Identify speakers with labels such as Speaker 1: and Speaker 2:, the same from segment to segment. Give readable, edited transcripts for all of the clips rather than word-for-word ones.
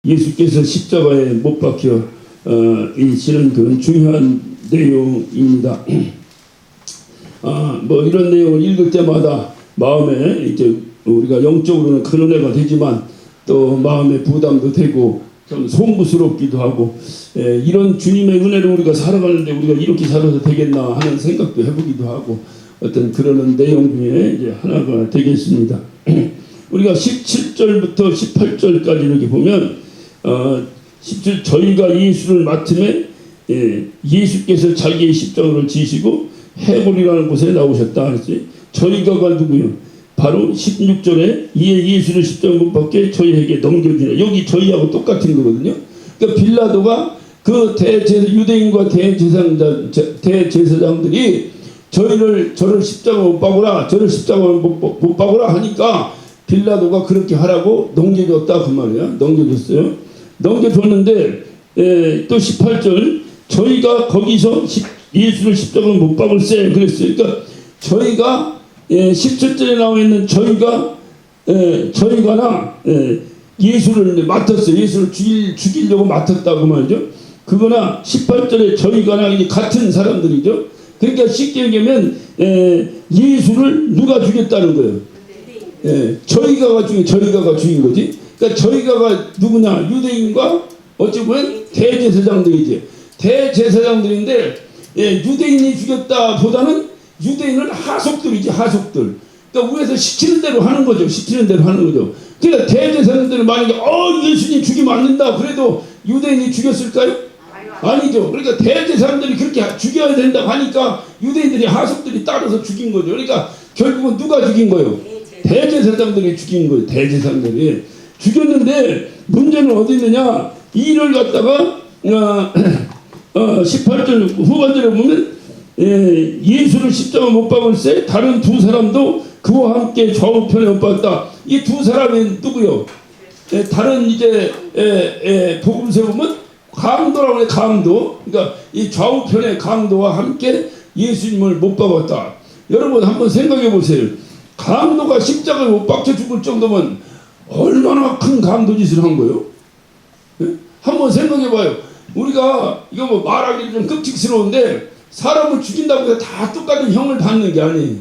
Speaker 1: 예수께서 십자가에 못 박혀 이시는 그런 중요한 내용입니다. 뭐 이런 내용을 읽을 때마다 마음에 이제 우리가 영적으로는 큰 은혜가 되지만 또 마음의 부담도 되고 좀 송구스럽기도 하고 이런 주님의 은혜로 우리가 살아가는데 우리가 이렇게 살아도 되겠나 하는 생각도 해보기도 하고 어떤 그런 내용 중에 이제 하나가 되겠습니다. 우리가 17절부터 18절까지 이렇게 보면 17 저희가 예수를 맡음에 예수께서 자기의 십자가를 지시고 해골이라는 곳에 나오셨다 그랬지. 저희가가 누구요? 바로 16절에 이에 예수를 십자가 못 박게 저희에게 넘겨주라. 여기 저희하고 똑같은 거거든요. 그러니까 빌라도가 그 유대인과 대제사장들이 저를 십자가 못 박으라, 저를 십자가 못 박으라 하니까 빌라도가 그렇게 하라고 넘겨줬다 그 말이야. 넘겨줬어요. 넘겨줬는데 또 18절 저희가 거기서 예수를 십자가 못 박을세 그랬어요. 그러니까 저희가 17절에 나와 있는 저희가나 예수를 맡았어요. 예수를 죽이려고 맡았다고 말이죠. 그거나 18절에 저희가나 같은 사람들이죠. 그러니까 쉽게 얘기하면 예수를 누가 죽였다는 거예요. 저희가가 죽인 거지. 그러니까 저희가가 누구냐? 유대인과 어찌 보면 대제사장들이지. 대제사장들인데 유대인이 죽였다 보다는 유대인은 하속들이지, 하속들. 그러니까 위에서 시키는 대로 하는 거죠. 시키는 대로 하는 거죠. 그러니까 대제사장들은 만약에 예수님 죽이면 안 된다 그래도 유대인이 죽였을까요? 아니죠. 그러니까 대제사장들이 그렇게 죽여야 된다고 하니까 유대인들이 하속들이 따라서 죽인 거죠. 그러니까 결국은 누가 죽인 거예요? 대제사장들이 죽인 거예요. 대제사장들이 죽였는데 문제는 어디 있느냐? 이 일을 갖다가 18절 후반절에 보면 예수를 십자가 못 박을세 다른 두 사람도 그와 함께 좌우편에 못 박았다. 이 두 사람이 누구요? 다른 이제 복음서에 보면 강도라고 해. 강도. 그러니까 이 좌우편의 강도와 함께 예수님을 못 박았다. 여러분 한번 생각해 보세요. 강도가 십자가에 못 박혀 죽을 정도면 얼마나 큰 강도 짓을 한 거예요? 한번 생각해 봐요. 우리가 이거 뭐 말하기 좀 끔찍스러운데 사람을 죽인다고 해서 다 똑같은 형을 받는 게 아니에요.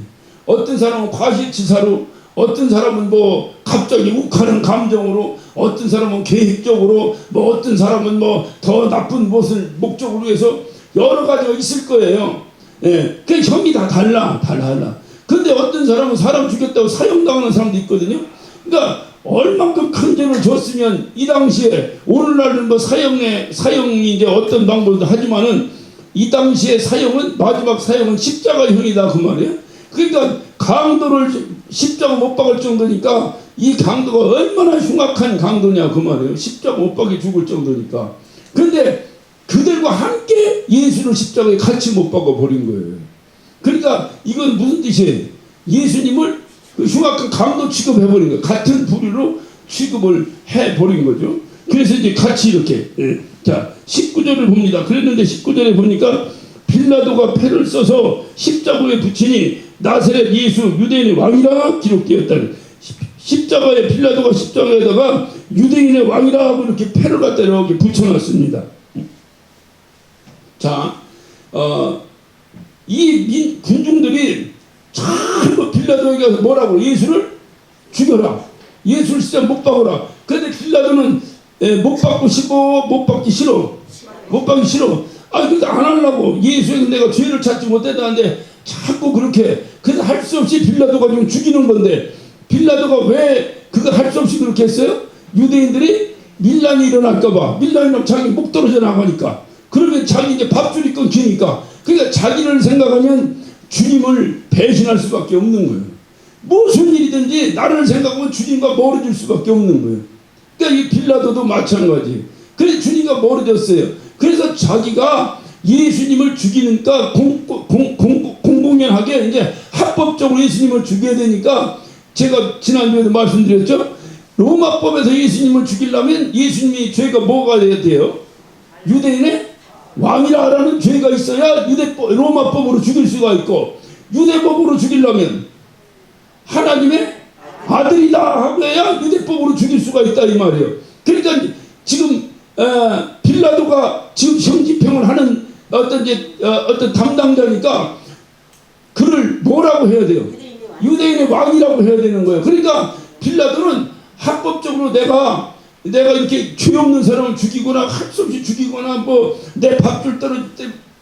Speaker 1: 어떤 사람은 과실치사로, 어떤 사람은 뭐 갑자기 욱하는 감정으로, 어떤 사람은 계획적으로, 뭐 어떤 사람은 뭐 더 나쁜 것을 목적으로 해서 여러 가지가 있을 거예요. 그 형이 다 달라. 근데 어떤 사람은 사람 죽였다고 사형당하는 사람도 있거든요. 그러니까 얼만큼 큰 죄를 줬으면 이 당시에 오늘날은 뭐 사형이 이제 어떤 방법도 하지만은 이 당시에 사형은 마지막 사형은 십자가형이다 그 말이에요. 그러니까 강도를 십자가 못 박을 정도니까 이 강도가 얼마나 흉악한 강도냐 그 말이에요. 십자가 못 박이 죽을 정도니까. 그런데 그들과 함께 예수를 십자가에 같이 못 박아 버린 거예요. 그러니까 이건 무슨 뜻이에요? 예수님을 그 흉악한 강도 취급해 버린 거예요. 같은 부류로 취급을 해 버린 거죠. 그래서 이제 같이 이렇게 자 19절을 봅니다. 그랬는데 19절에 보니까 빌라도가 패를 써서 십자가에 붙이니 나사렛 예수 유대인의 왕이라 기록되었다는 십자가에 빌라도가 십자가에다가 유대인의 왕이라 하고 이렇게 패를 갖다 이렇게 붙여놨습니다. 자, 이 군중들이 전부 빌라도에게 가서 뭐라고 예수를 죽여라. 예수를 진짜 못 박아라. 그런데 빌라도는 못 박기 싫어. 그래서 안 하려고. 예수에게 내가 죄를 찾지 못했다는데 자꾸 그렇게. 그래서 할 수 없이 빌라도가 지금 죽이는 건데 빌라도가 왜 그거 할 수 없이 그렇게 했어요? 유대인들이 밀란이 일어날까봐. 밀란이 일어나면 자기 목 떨어져 나가니까. 그러면 자기 이제 밥줄이 끊기니까. 그러니까 자기를 생각하면 주님을 배신할 수밖에 없는 거예요. 무슨 일이든지 나를 생각하면 주님과 멀어질 수밖에 없는 거예요. 그러니까 이 빌라도도 마찬가지. 그래서 주님과 멀어졌어요. 그래서 자기가 예수님을 죽이니까 공공연하게 이제 합법적으로 예수님을 죽여야 되니까 제가 지난주에도 말씀드렸죠. 로마법에서 예수님을 죽이려면 예수님이 죄가 뭐가 돼야 돼요? 유대인의 왕이라는 죄가 있어야 로마법으로 죽일 수가 있고 유대법으로 죽이려면 하나님의 아들이다 하고 해야 유대법으로 죽일 수가 있다 이 말이에요. 그러니까 지금 빌라도가 지금 형집행을 하는 어떤 담당자니까 그를 뭐라고 해야 돼요? 유대인의 왕이라고 해야 되는 거예요. 그러니까 빌라도는 합법적으로 내가 이렇게 죄 없는 사람을 죽이거나 할 수 없이 죽이거나 뭐 내 밥줄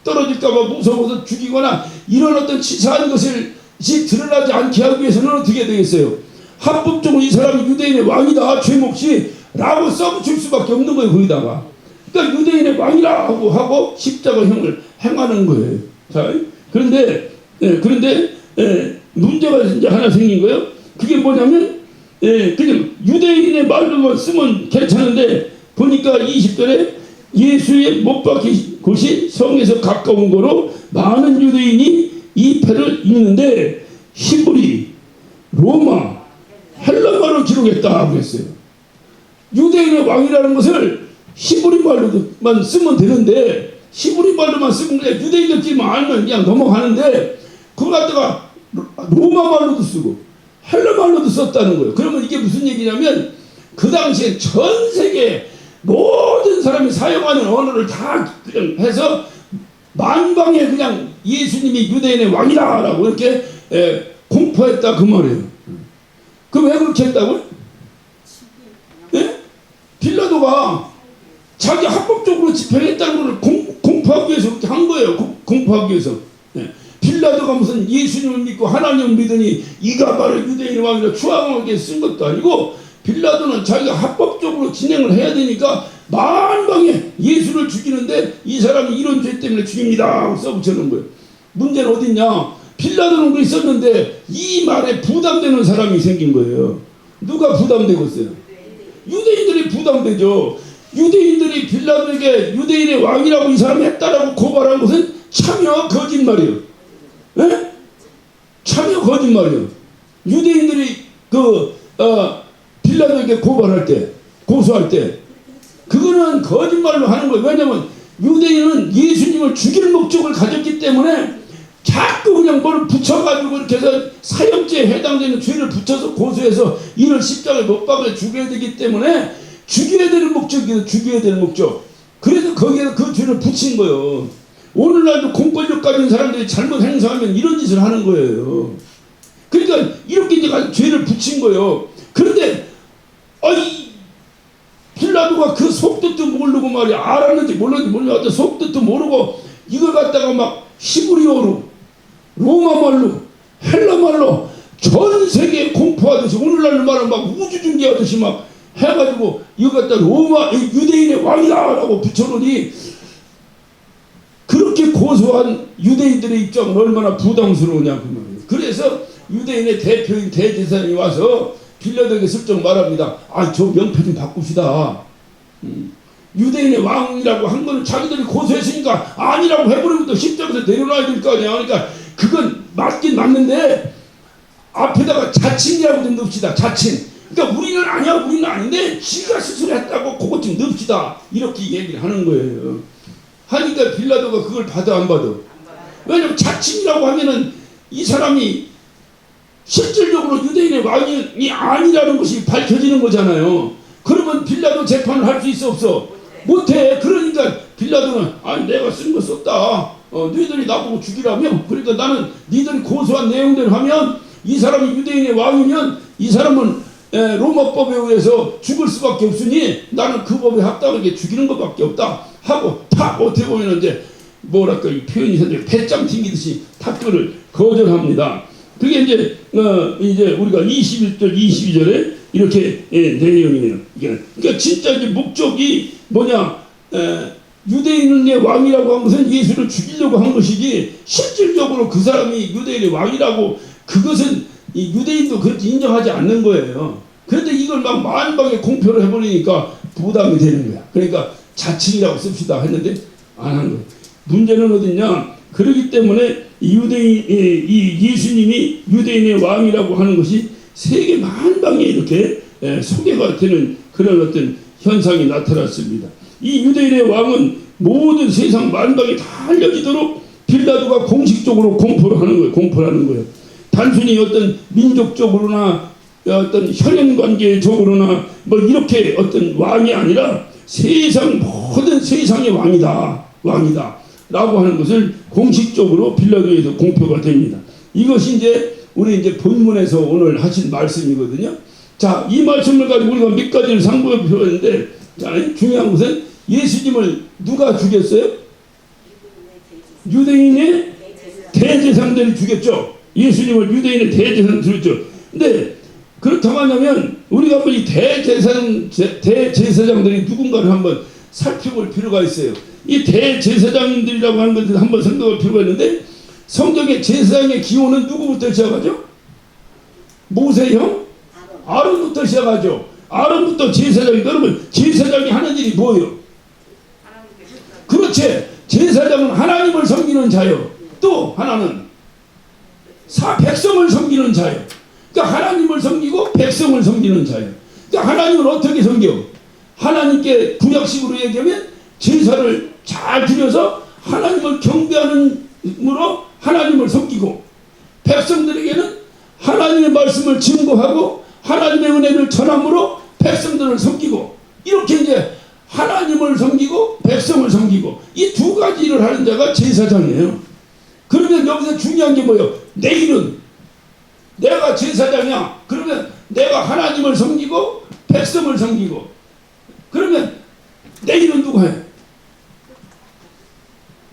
Speaker 1: 떨어질까봐 무서워서 죽이거나 이런 어떤 치사한 것을 드러나지 않게 하기 위해서는 어떻게 되겠어요? 합법적으로 이 사람이 유대인의 왕이다 죄 없이 라고 써붙일 수밖에 없는 거예요. 거기다가 그러니까 유대인의 왕이라고 하고 십자가형을 행하는 거예요. 자, 그런데 문제가 이제 하나 생긴 거예요. 그게 뭐냐면 그냥 유대인의 말로만 쓰면 괜찮은데 보니까 20절에 예수의 못 박힌 곳이 성에서 가까운 거로 많은 유대인이 이 패를 읽는데 히브리, 로마, 헬라말로 기록했다고 했어요. 유대인의 왕이라는 것을 히브리 말로만 쓰면 되는데 히브리 말로만 쓰면 그냥 유대인들끼리만 알면 그냥 넘어가는데 그걸 갖다가 로마 말로도 쓰고 헬라 말로도 썼다는 거예요. 그러면 이게 무슨 얘기냐면 그 당시에 전 세계 모든 사람이 사용하는 언어를 다 그냥 해서 만방에 그냥 예수님이 유대인의 왕이다라고 이렇게 공포했다 그 말이에요. 그럼 왜 그렇게 했다고요? 예? 빌라도가 자기 합법적으로 집행했다는 걸 공포하기 위해서 그렇게 한 거예요. 공포하기 위해서. 예. 빌라도가 무슨 예수님을 믿고 하나님을 믿으니 이가 바로 유대인의 왕이라 추앙하게 쓴 것도 아니고 빌라도는 자기가 합법적으로 진행을 해야 되니까 만방에 예수를 죽이는데 이 사람이 이런 죄 때문에 죽입니다 하고 써붙여놓은 거예요. 문제는 어딨냐? 빌라도는 그 있었는데 이 말에 부담되는 사람이 생긴 거예요. 누가 부담되겠어요? 유대인들이 부담되죠. 유대인들이 빌라도에게 유대인의 왕이라고 이 사람이 했다라고 고발한 것은 참여 거짓말이에요. 에? 참여 거짓말이에요. 유대인들이 빌라도에게 고발할 때, 고소할 때 그거는 거짓말로 하는 거예요. 왜냐하면 유대인은 예수님을 죽일 목적을 가졌기 때문에 자꾸 그냥 뭘 붙여가지고 이렇게 해서 사형죄에 해당되는 죄를 붙여서 고소해서 이를 십자가에 못 박아 죽여야 되기 때문에 죽여야 되는 목적이에요. 죽여야 되는 목적. 그래서 거기에서 그 죄를 붙인 거예요. 오늘날도 공권력 가진 사람들이 잘못 행사하면 이런 짓을 하는 거예요. 그러니까 이렇게 이제 죄를 붙인 거예요. 그런데 빌라도가 그 속뜻도 모르고 말이야. 알았는지 몰랐는지 몰랐는데 속뜻도 모르고 이걸 갖다가 막 히브리어로 로마말로 헬라말로 전 세계에 공포하듯이 오늘날 말은 막 우주중계하듯이 막 해가지고 이거 갖다 로마 유대인의 왕이다라고 붙여놓으니 그렇게 고소한 유대인들의 입장은 얼마나 부담스러우냐 그 말이에요. 그래서 유대인의 대표인 대제사장이 와서 빌라도에게 슬쩍 말합니다. 저 명패 좀 바꿉시다. 유대인의 왕이라고 한 거는 자기들이 고소했으니까 아니라고 해버리면 또 십자가에서 내려놔야 될 거 아니야. 그러니까 그건 맞긴 맞는데 앞에다가 자칭이라고 좀 넣읍시다. 자칭. 그러니까 우리는 아니야, 우리는 아닌데 지가 스스로 했다고 그것 좀 넣읍시다. 이렇게 얘기를 하는 거예요. 하니까 빌라도가 그걸 받아 안 받아? 왜냐면 자칭이라고 하면은 이 사람이 실질적으로 유대인의 왕이 아니라는 것이 밝혀지는 거잖아요. 그러면 빌라도 재판을 할 수 있어 없어? 못해. 그러니까 빌라도는 내가 쓴 거 썼다. 너희들이 나보고 죽이라며? 그러니까 나는 니들이 고소한 내용대로 하면 이 사람이 유대인의 왕이면 이 사람은 로마법에 의해서 죽을 수밖에 없으니 나는 그 법에 합당하게 죽이는 것밖에 없다 하고 탁 어떻게 보면 이제 뭐랄까 이 표현이 현재 배짱 튕기듯이 탁구를 거절합니다. 그게 이제 우리가 21절 22절에 이렇게 내용이에요. 그러니까 진짜 이제 목적이 뭐냐? 유대인의 왕이라고 한 것은 예수를 죽이려고 한 것이지 실질적으로 그 사람이 유대인의 왕이라고 그것은 이 유대인도 그렇게 인정하지 않는 거예요. 그런데 이걸 막 만방에 공표를 해버리니까 부담이 되는 거야. 그러니까 자칭이라고 씁시다 했는데 안 한 거예요. 문제는 어딨냐? 그렇기 때문에 이 예수님이 유대인의 왕이라고 하는 것이 세계 만방에 이렇게 소개가 되는 그런 어떤 현상이 나타났습니다. 이 유대인의 왕은 모든 세상 만방에 다 알려지도록 빌라도가 공식적으로 공포를 하는 거예요. 단순히 어떤 민족적으로나 어떤 혈연 관계적으로나 뭐 이렇게 어떤 왕이 아니라 세상 모든 세상의 왕이다 라고 하는 것을 공식적으로 빌라도에서 공표가 됩니다. 이것이 이제 우리 이제 본문에서 오늘 하신 말씀이거든요. 자, 이 말씀을 가지고 우리가 몇 가지를 상고해 보였는데, 자, 중요한 것은 예수님을 누가 죽였어요? 유대인의 대제사장들이 죽였죠. 예수님을 유대인의 대제사장들이 죽였죠. 근데 그렇다고 하면 우리가 한번 이 대제사장들이 누군가를 한번 살펴볼 필요가 있어요. 이 대제사장들이라고 하는 것을 한번 생각할 필요가 있는데, 성경의 제사장의 기호는 누구부터 시작하죠? 모세형? 아론부터 시작하죠. 아론부터 제사장이. 여러분, 제사장이 하는 일이 뭐예요? 그렇지. 제사장은 하나님을 섬기는 자요. 또 하나는 백성을 섬기는 자요. 그러니까 하나님을 섬기고 백성을 섬기는 자예요. 그러니까 하나님을 어떻게 섬겨? 하나님께 구약식으로 얘기하면 제사를 잘 드려서 하나님을 경배하는으로 하나님을 섬기고, 백성들에게는 하나님의 말씀을 증거하고 하나님의 은혜를 전함으로 백성들을 섬기고, 이렇게 이제 하나님을 섬기고 백성을 섬기고, 이 두 가지 일을 하는 자가 제사장이에요. 그러면 여기서 중요한 게 뭐예요? 내일은 내가 제사장이야. 그러면 내가 하나님을 섬기고 백성을 섬기고, 그러면 내일은 누가 해?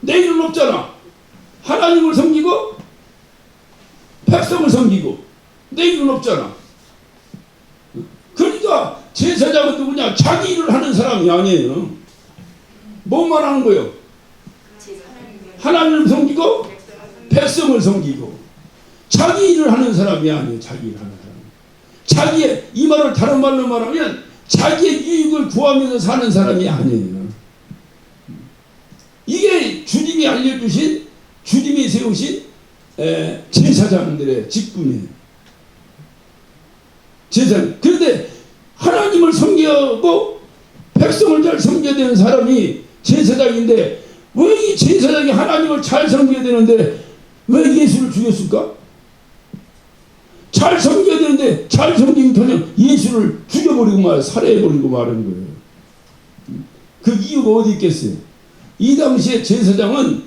Speaker 1: 내일은 없잖아. 하나님을 섬기고 백성을 섬기고 내일은 없잖아. 그러니까 제사장은 누구냐? 자기 일을 하는 사람이 아니에요. 뭐만 하는 거예요? 하나님을 섬기고 백성을 섬기고. 자기 일을 하는 사람이 아니에요. 자기 일을 하는 사람. 자기의, 이 말을 다른 말로 말하면 자기의 유익을 구하면서 사는 사람이 아니에요. 이게 주님이 알려주신, 주님이 세우신 제사장들의 직분이에요. 제사장. 그런데 하나님을 섬기고 백성을 잘 섬겨야 되는 사람이 제사장인데, 왜 이 제사장이 하나님을 잘 섬겨야 되는데 왜 예수를 죽였을까? 잘 섬겨야 되는데 잘 섬기면 그냥 예수를 죽여버리고 살해해버리고 말하는 거예요. 그 이유가 어디 있겠어요? 이 당시에 제사장은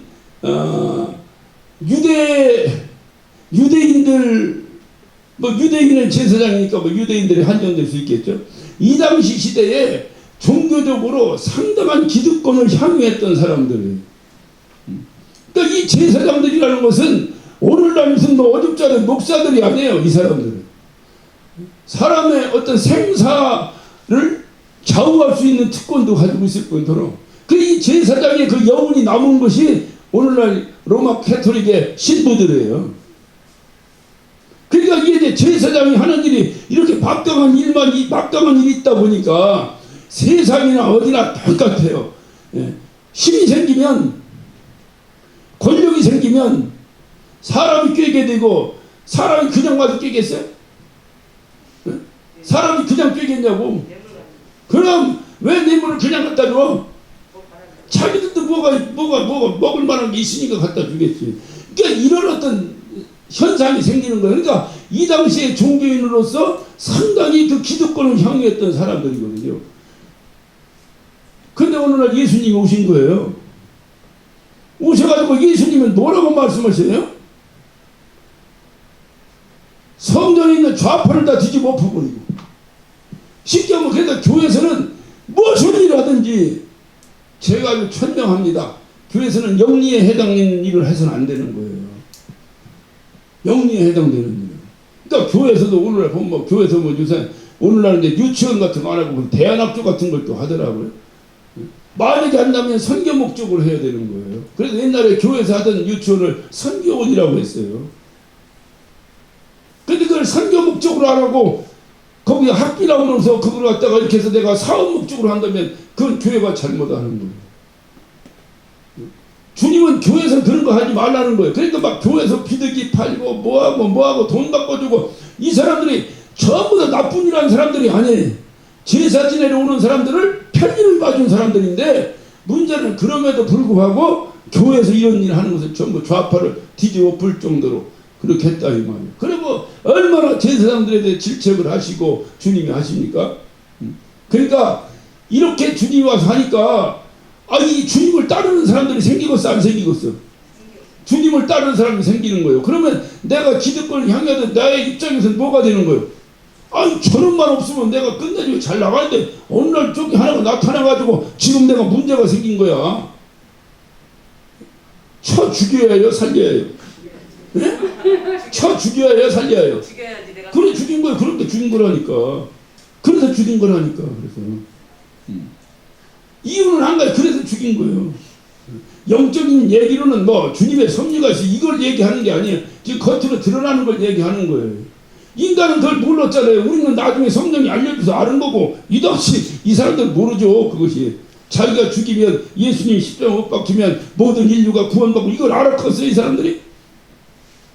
Speaker 1: 유대인들, 유대인은 제사장이니까 유대인들이 한정될 수 있겠죠. 이 당시 시대에 종교적으로 상당한 기득권을 향유했던 사람들이에요. 그러니까 이 제사장들이라는 것은 오늘날 무슨 어줍잖은 목사들이 아니에요. 이 사람들은 사람의 어떤 생사를 좌우할 수 있는 특권도 가지고 있을 뿐더러, 이 제사장의 그 여운이 남은 것이 오늘날 로마 캐톨릭의 신부들이에요. 그러니까 이게 이제 제사장이 하는 일이 이렇게 막강한 일이 있다 보니까 세상이나 어디나 똑같아요. 힘이 생기면, 권력이 생기면 사람이 꿰게 되고, 사람이 그냥 와도 꿰겠어요? 사람이 그냥 꿰겠냐고. 그럼 왜 뇌물을 그냥 갖다 줘? 자기들도 뭐가 먹을 만한 게 있으니까 갖다 주겠지. 그러니까 이런 어떤 현상이 생기는 거예요. 그러니까 이 당시에 종교인으로서 상당히 그 기득권을 향유했던 사람들이거든요. 근데 오늘날 예수님이 오신 거예요. 오셔가지고 예수님은 뭐라고 말씀하세요? 성전에 있는 좌파를 다 뒤집어 엎어버리고, 쉽게 하면 그러니까 교회에서는 무엇을 일을 하든지 제가 아주 천명합니다. 교회에서는 영리에 해당되는 일을 해서는 안 되는 거예요. 영리에 해당되는 일. 그러니까 교회에서도 오늘날 보면 교회에서 요새 오늘날 이제 유치원 같은 거 안 하고 대안학교 같은 걸 또 하더라고요. 만약에 한다면 선교 목적으로 해야 되는 거예요. 그래서 옛날에 교회에서 하던 유치원을 선교원이라고 했어요. 근데 그걸 선교 목적으로 안 하고 거기 학비 나오면서 그걸 갖다가 이렇게 해서 내가 사업 목적으로 한다면 그건 교회가 잘못하는 거예요. 주님은 교회에서 그런 거 하지 말라는 거예요. 그러니까 막 교회에서 비둘기 팔고 뭐하고 돈 바꿔주고, 이 사람들이 전부 다 나쁜 일하는 사람들이 아니에요. 제사 지내러 오는 사람들을 편의를 봐준 사람들인데, 문제는 그럼에도 불구하고 교회에서 이런 일을 하는 것을 전부 좌파를 뒤집어 볼 정도로 그렇게 했다 이 말이에요. 그리고 얼마나 제사장들에 대해 질책을 하시고 주님이 하십니까? 그러니까 이렇게 주님이 와서 하니까 이 주님을 따르는 사람들이 생기겠어 안 생기겠어? 주님을 따르는 사람이 생기는 거예요. 그러면 내가 기득권을 향하던 나의 입장에서는 뭐가 되는 거예요? 저런 말 없으면 내가 끝내주고 잘 나가는데 어느 날 저기 하나가 나타나가지고 지금 내가 문제가 생긴 거야. 쳐 죽여야 해요, 살려야 해요? 네? 쳐 죽여야 해요, 살려야 해요? 그래 죽인 거예요. 그런데 죽인 거라니까. 그래서 죽인 거라니까. 그래서 이유는 한 가지. 그래서 죽인 거예요. 영적인 얘기로는 뭐 주님의 섭리가 있어 이걸 얘기하는 게 아니에요. 지금 겉으로 드러나는 걸 얘기하는 거예요. 인간은 그걸 몰랐잖아요. 우리는 나중에 성령이 알려줘서 아는 거고 이같이 이 사람들 모르죠. 그것이 자기가 죽이면 예수님 십자가 못 박히면 모든 인류가 구원받고 이걸 알아컸어요. 이 사람들이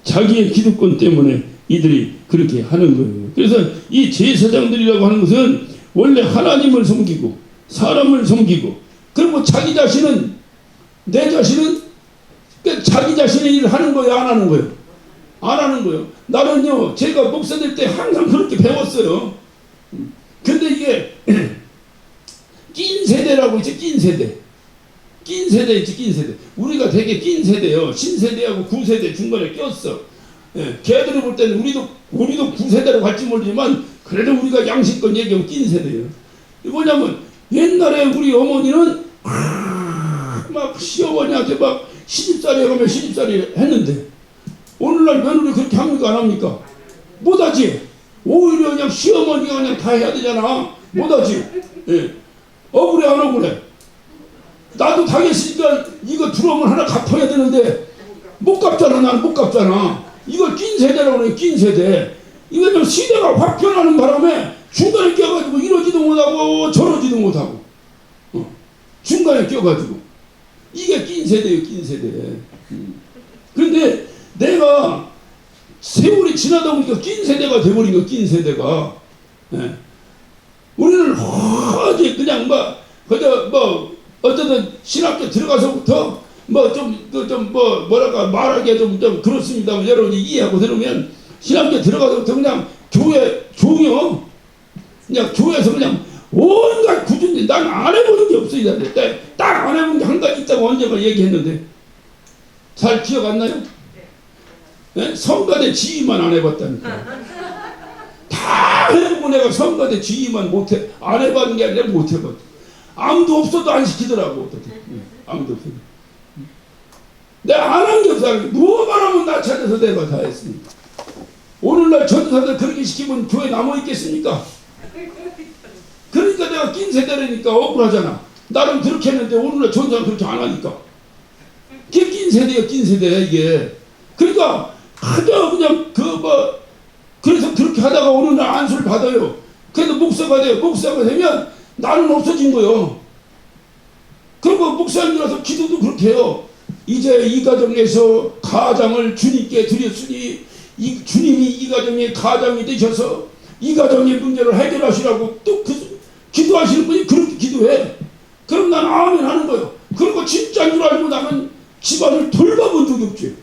Speaker 1: 자기의 기득권 때문에 이들이 그렇게 하는 거예요. 그래서 이 제사장들이라고 하는 것은 원래 하나님을 섬기고 사람을 섬기고 그리고 자기 자신은 내 자신은 자기 자신의 일을 하는 거예요? 안 하는 거예요? 안 하는 거예요. 나는요 제가 목사 될 때 항상 그렇게 배웠어요. 근데 이게 낀 세대라고 있지. 낀 세대 있지. 낀 세대. 우리가 되게 낀 세대요. 신세대하고 구세대 중간에 꼈어. 걔들이 볼 때는 우리도 구세대로 갈지 모르지만 그래도 우리가 양심껏 얘기하면 낀 세대예요. 뭐냐면 옛날에 우리 어머니는 막 시어머니한테 막 시집살이 가면 시집살이 했는데 오늘날 며느리 그렇게 합니까 안 합니까? 못하지. 오히려 그냥 시어머니가 그냥 다 해야 되잖아. 못하지. 억울해 안 억울해? 나도 당했으니까 이거 들어오면 하나 갚아야 되는데 못 갚잖아. 나는 못 갚잖아. 이걸 낀 세대라고 그래. 낀 세대. 이거 좀 시대가 확 변하는 바람에 중간에 껴가지고 이러지도 못하고 저러지도 못하고 중간에 껴가지고 이게 낀 세대예요. 낀 세대. 그런데 내가 세월이 지나다 보니까 낀 세대가 돼버린 거야. 낀 세대가. 우리는 어제 그냥 그저 어쨌든 신학교 들어가서부터 뭐랄까 말하기가 좀 그렇습니다만 여러분이 이해하고 들으면 신학교 들어가서부터 그냥 교회 종요 그냥 교회에서 그냥 온갖 구준데 난 안 해보는 게 없어. 딱 안 해본 게 한 가지 있다고 언제가 얘기했는데 잘 기억 안 나요? 네? 성가대 지휘만 안 해봤다니까. 다 해보고 내가 성가대 지휘만 안 해봤는 게 아니라 못 해봤어. 아무도 없어도 안 시키더라고. 아무도 없어도. 내가 안 한 게 없어. 뭐만 하면 나 찾아서 내가 다 했으니까. 오늘날 전도사들 그렇게 시키면 교회 남아있겠습니까? 그러니까 내가 낀 세대라니까 억울하잖아. 나는 그렇게 했는데 오늘날 전도사는 그렇게 안 하니까. 그게 낀 세대야. 낀 세대야 이게. 그러니까 하도 그냥 그래서 그렇게 하다가 어느 날 안수를 받아요. 그래도 목사가 돼요. 목사가 되면 나는 없어진 거예요. 그리고 목사님이라서 기도도 그렇게 해요. 이제 이 가정에서 가장을 주님께 드렸으니 주님이 이 가정의 가장이 되셔서 이 가정의 문제를 해결하시라고 또 기도하시는 분이 그렇게 기도해. 그럼 난 아멘 하는 거예요. 그리고 진짜인 줄 알고 나는 집안을 돌봐본 적이 없지.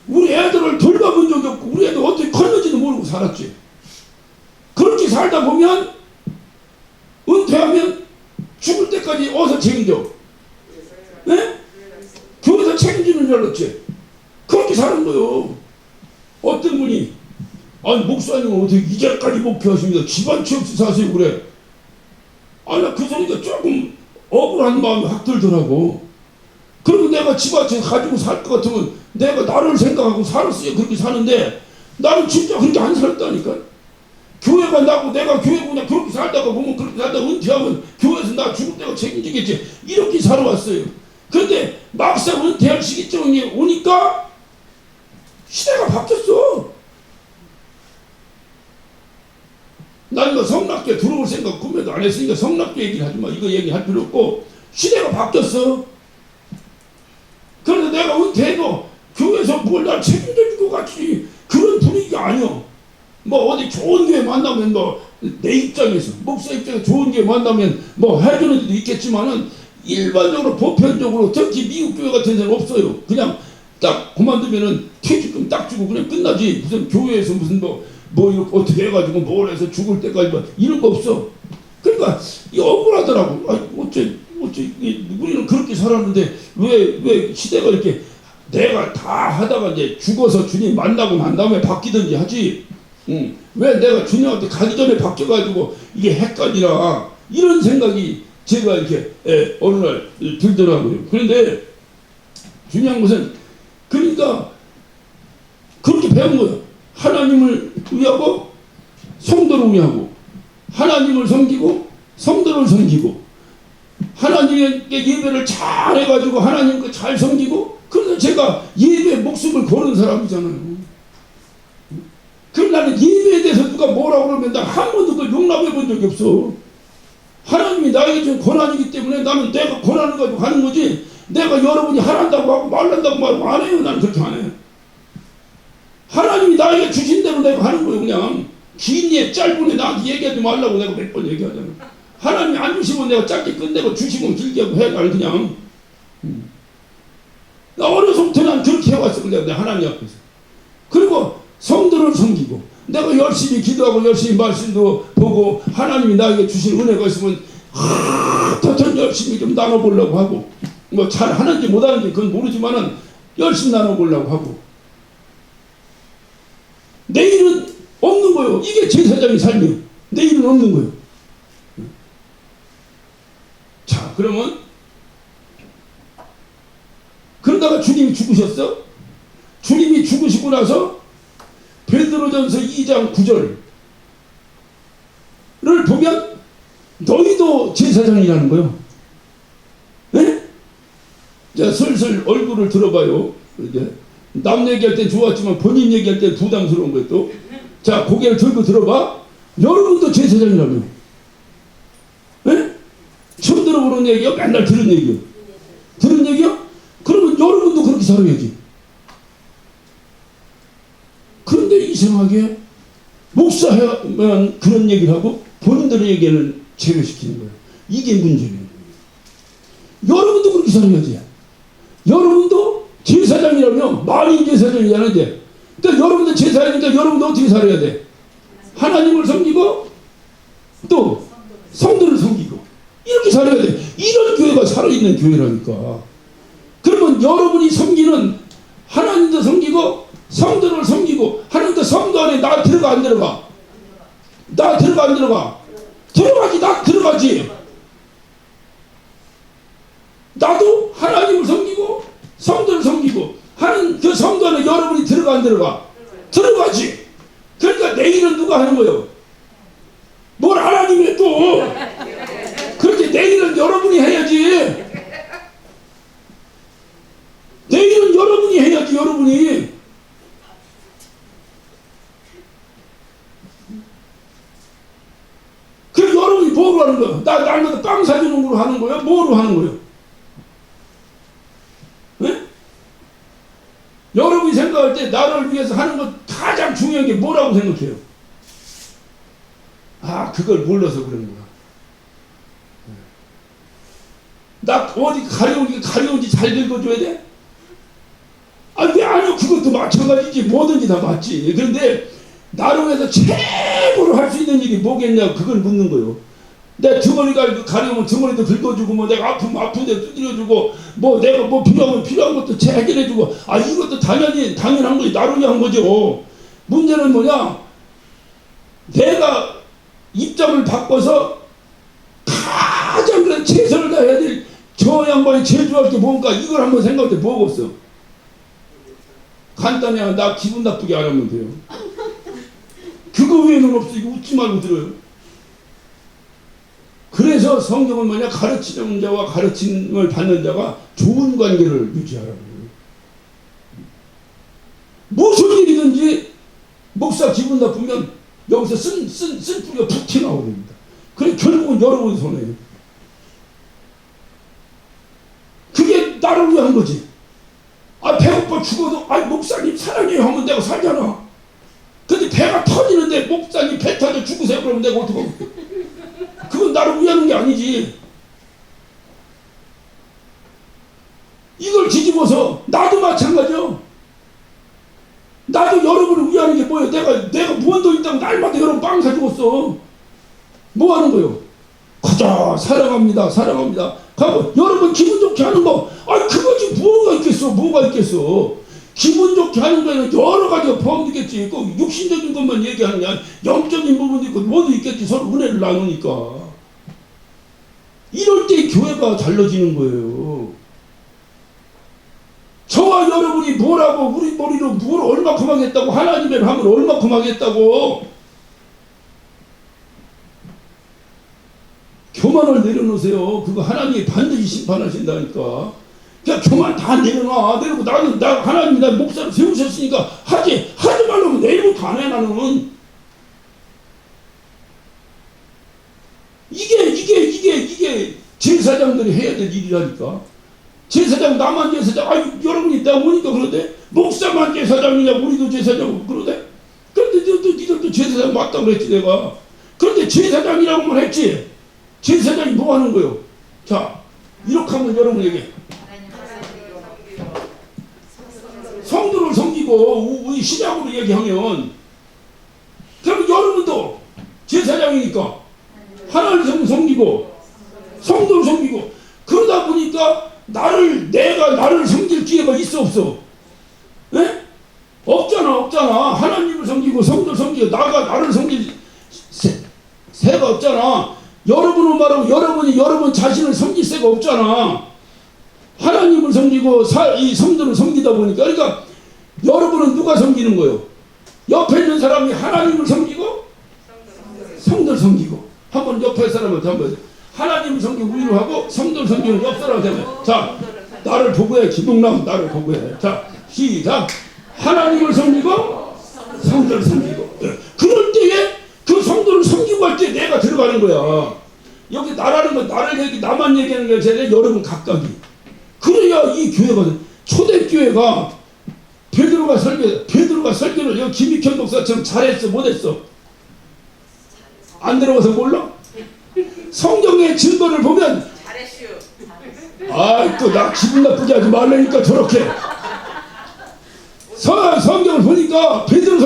Speaker 1: 우리 애들을 돌봐본 적이 없고 우리 애들 어떻게 컸는지도 모르고 살았지. 그렇게 살다 보면 은퇴하면 죽을 때까지 어디서 책임져? 네? 교회에서 책임지는 줄 알았지. 그렇게 사는 거요. 어떤 분이 아니 목사님은 어떻게 이제까지 목표하십니까? 집안 취업시 사세요 그래. 아니 나 그 소리가 조금 억울한 마음이 확 들더라고. 그리고 내가 집안 가지고 살 것 같으면 내가 나를 생각하고 살았어요. 그렇게 사는데 나는 진짜 그렇게 안 살았다니까. 교회가 나고 내가 교회 그냥 그렇게 살다가 보면 그렇게 살다가 은퇴하면 교회에서 나 죽을 때가 책임지겠지. 이렇게 살아왔어요. 그런데 막상 은퇴할 시기점이 오니까 시대가 바뀌었어. 난 이거 성락교에 들어올 생각 꿈에도 안 했으니까 성락교 얘기를 하지 마. 이거 얘기할 필요 없고 시대가 바뀌었어. 그래서 내가 은퇴해도 교회에서 뭘 날 책임져 줄 것 같지 그런 분위기가 아니야. 뭐 어디 좋은 교회 만나면 내 입장에서 목사 입장에서 좋은 교회 만나면 해주는 데도 있겠지만은 일반적으로 보편적으로 특히 미국 교회 같은 데는 없어요. 그냥 딱 그만두면은 퇴직금 딱 주고 그냥 끝나지. 무슨 교회에서 무슨 이렇게 어떻게 해가지고 뭘 해서 죽을 때까지 이런 거 없어. 그러니까 이 억울하더라고. 우리는 그렇게 살았는데 왜 시대가 이렇게 내가 다 하다가 이제 죽어서 주님 만나고 난 다음에 바뀌든지 하지. 왜 내가 주님한테 가기 전에 바뀌어가지고 이게 헷갈리나 이런 생각이 제가 이렇게 어느 날 들더라고요. 그런데 중요한 것은 그러니까 그렇게 배운 거예요. 하나님을 위하고 성도를 위하고 하나님을 섬기고 성도를 섬기고 하나님께 예배를 잘 해가지고 하나님께 잘 섬기고 그래서 제가 예배에 목숨을 거는 사람이잖아요. 그럼 나는 예배에 대해서 누가 뭐라고 그러면 나 한 번도 그걸 용납해 본 적이 없어. 하나님이 나에게 준 권한이기 때문에 나는 내가 권한을 가지고 하는 거지 내가 여러분이 하란다고 하고 말란다고 말하고 안 해요. 나는 그렇게 안 해. 하나님이 나에게 주신 대로 내가 하는 거예요. 그냥 긴 예 짧은 예 나한테 얘기하지 말라고 내가 몇 번 얘기하잖아. 하나님이 안 주시면 내가 짧게 끝내고 주시면 길게 하고 해야 날 그냥. 나 어려서부터 난 그렇게 해왔어. 근데 하나님 앞에서. 그리고 성도를 섬기고 내가 열심히 기도하고 열심히 말씀도 보고 하나님이 나에게 주신 은혜가 있으면 더 열심히 좀 나눠보려고 하고 뭐 잘 하는지 못하는지 그건 모르지만은 열심히 나눠보려고 하고 내일은 없는 거예요. 이게 제사장의 삶이에요. 내일은 없는 거예요. 자, 그러면 그러다가 주님이 죽으셨어? 주님이 죽으시고 나서 베드로전서 2장 9절을 보면 너희도 제사장이라는 거예요. 네? 자, 슬슬 얼굴을 들어봐요. 이제 남 얘기할 땐 좋았지만 본인 얘기할 땐 부담스러운 거예요. 또. 자, 고개를 들고 들어봐. 여러분도 제사장이라며. 네? 처음 들어보는 얘기야? 맨날 들은 얘기야? 들은 얘기야? 그러면 여러분도 그렇게 살아야지. 그런데 이상하게 목사만 그런 얘기를 하고 본인들의 얘기는 제외시키는 거예요. 이게 문제예요. 여러분도 그렇게 살아야지. 여러분도 제사장이라며 만인 제사장이잖아 이제. 그러니까 여러분도 제사장이니까 여러분도 어떻게 살아야 돼? 하나님을 섬기고 또 성도를 섬기고 이렇게 살아야 돼. 이런 교회가 살아있는 교회라니까. 그러면 여러분이 섬기는 하나님도 섬기고 성도를 섬기고 하나님도 성도 안에 나 들어가 안 들어가? 나 들어가 안 들어가? 들어가지. 나 들어가지. 나도 하나님을 섬기고 성도를 섬기고 하는 그 성도 안에 여러분이 들어가 안 들어가? 들어가지. 그러니까 내일은 누가 하는 거예요? 뭘 하나님이 해 또? 그렇게 내일은 여러분이 해야지. 내일은 여러분이 해야지. 여러분이. 그럼 여러분이 뭐로 하는 거예요? 날마다 빵 사주는 걸로 하는 거예요? 뭐로 하는 거예요? 네? 여러분이 생각할 때 나를 위해서 하는 것 가장 중요한 게 뭐라고 생각해요? 아, 그걸 몰라서 그러는구나. 나 어디 가려운지 잘 긁어줘야 돼? 아, 왜 아니요? 그것도 마찬가지지. 뭐든지 다 맞지. 그런데 나를 위해서 최고로 할 수 있는 일이 뭐겠냐? 그걸 묻는 거예요. 내 등어리가 가려우면 등어리도 긁어주고, 뭐 내가 아프면 아픈데 두드려주고, 뭐 내가 뭐 필요하면 필요한 것도 해결해주고, 아, 이것도 당연한 거지. 나를 위한 거죠. 문제는 뭐냐? 내가 입장을 바꿔서 가장 그런 최선을 다해야 될 저 양반이 제일 좋아할 게 뭔가 이걸 한번 생각해. 뭐가 없어? 간단해. 나 기분 나쁘게 안 하면 돼요. 그거 외에는 없어. 이거 웃지 말고 들어요. 그래서 성경은 뭐냐? 가르치는 자와 가르침을 받는 자가 좋은 관계를 유지하라고 해요. 무슨 일이든지 목사 기분 나쁘면 여기서 쓴 뿌리가 푹 튀어나오랍니다. 그래 결국은 여러분 손해예요. 그게 나를 위한 거지. 아, 배고파 죽어도 아, 목사님 사랑해요 하면 내가 살잖아. 근데 배가 터지는데 목사님 배 터져 죽으세요 그러면 내가 어떡하고. 그건 나를 위하는 게 아니지. 이걸 뒤집어서 나도 마찬가지요. 나도 여러분을 위하는 게 뭐예요? 내가 무한도 있다고 날마다 여러분 빵 사주었어. 뭐 하는 거예요? 가자 사랑합니다 사랑합니다 하고 여러분 기분 좋게 하는 거 그거지 뭐가 있겠어 기분 좋게 하는 거에는 여러 가지가 포함되겠지 꼭 육신적인 것만 얘기하는 게 아니라 영적인 부분도 있고 뭐도 있겠지 서로 은혜를 나누니까 이럴 때 교회가 달라지는 거예요. 저와 여러분이 뭐라고 우리 머리로 뭘 얼마큼 하겠다고 하나님의 함을 얼마큼 하겠다고 교만을 내려놓으세요. 그거 하나님이 반드시 심판하신다니까. 그냥 교만 다 내려놔. 내리고 나 하나님이 나 목사를 세우셨으니까 하지 말라고 내일부터 안 해 나는. 이게 제사장들이 해야 될 일이라니까. 제사장 나만 제사장 여러분이 나 보니까 그러대. 목사만 제사장이냐 우리도 제사장 그러대. 그런데 니들도 제사장 맞다고 그랬지 내가. 그런데 제사장이라고만 했지. 제사장이 뭐 하는 거요? 자, 이렇게 하면 여러분에게 성도를 섬기고 우리 신약으로 얘기하면 그럼 여러분도 제사장이니까 하나님을 섬기고 성도를 섬기고 그러다 보니까 내가 나를 섬길 기회가 있어 없어? 네? 없잖아. 하나님을 섬기고 성도를 섬기고 나를 섬길 새가 없잖아. 여러분은 말하고 여러분이 여러분 자신을 섬길 새가 없잖아. 하나님을 섬기고 이 성도를 섬기다 보니까 그러니까 여러분은 누가 섬기는 거예요? 옆에 있는 사람이 하나님을 섬기고 성도를 섬기고 한번 옆에 사람한테 한번 하나님을 섬기고 위로하고 성도를 섬기는 옆 사람한테 한번 자 나를 보고 해 김동남 나를 보고 해 자 시작 하나님을 섬기고 성도를 섬기고 그럴 때에 그 성도를 섬기고 할 때 내가 들어가는 거야. 여기 나라는 건 나만 얘기하는 게 아니라 여러분 각각이. 그래야 이 교회가 초대교회가 베드로가 설교를 여기 김익현 목사처럼 잘했어 못했어? 안 들어가서 몰라? 성경의 증거를 보면 잘했슈. 또 나 기분 나쁘게 하지 말라니까 저렇게. 성경을 보니까 베드로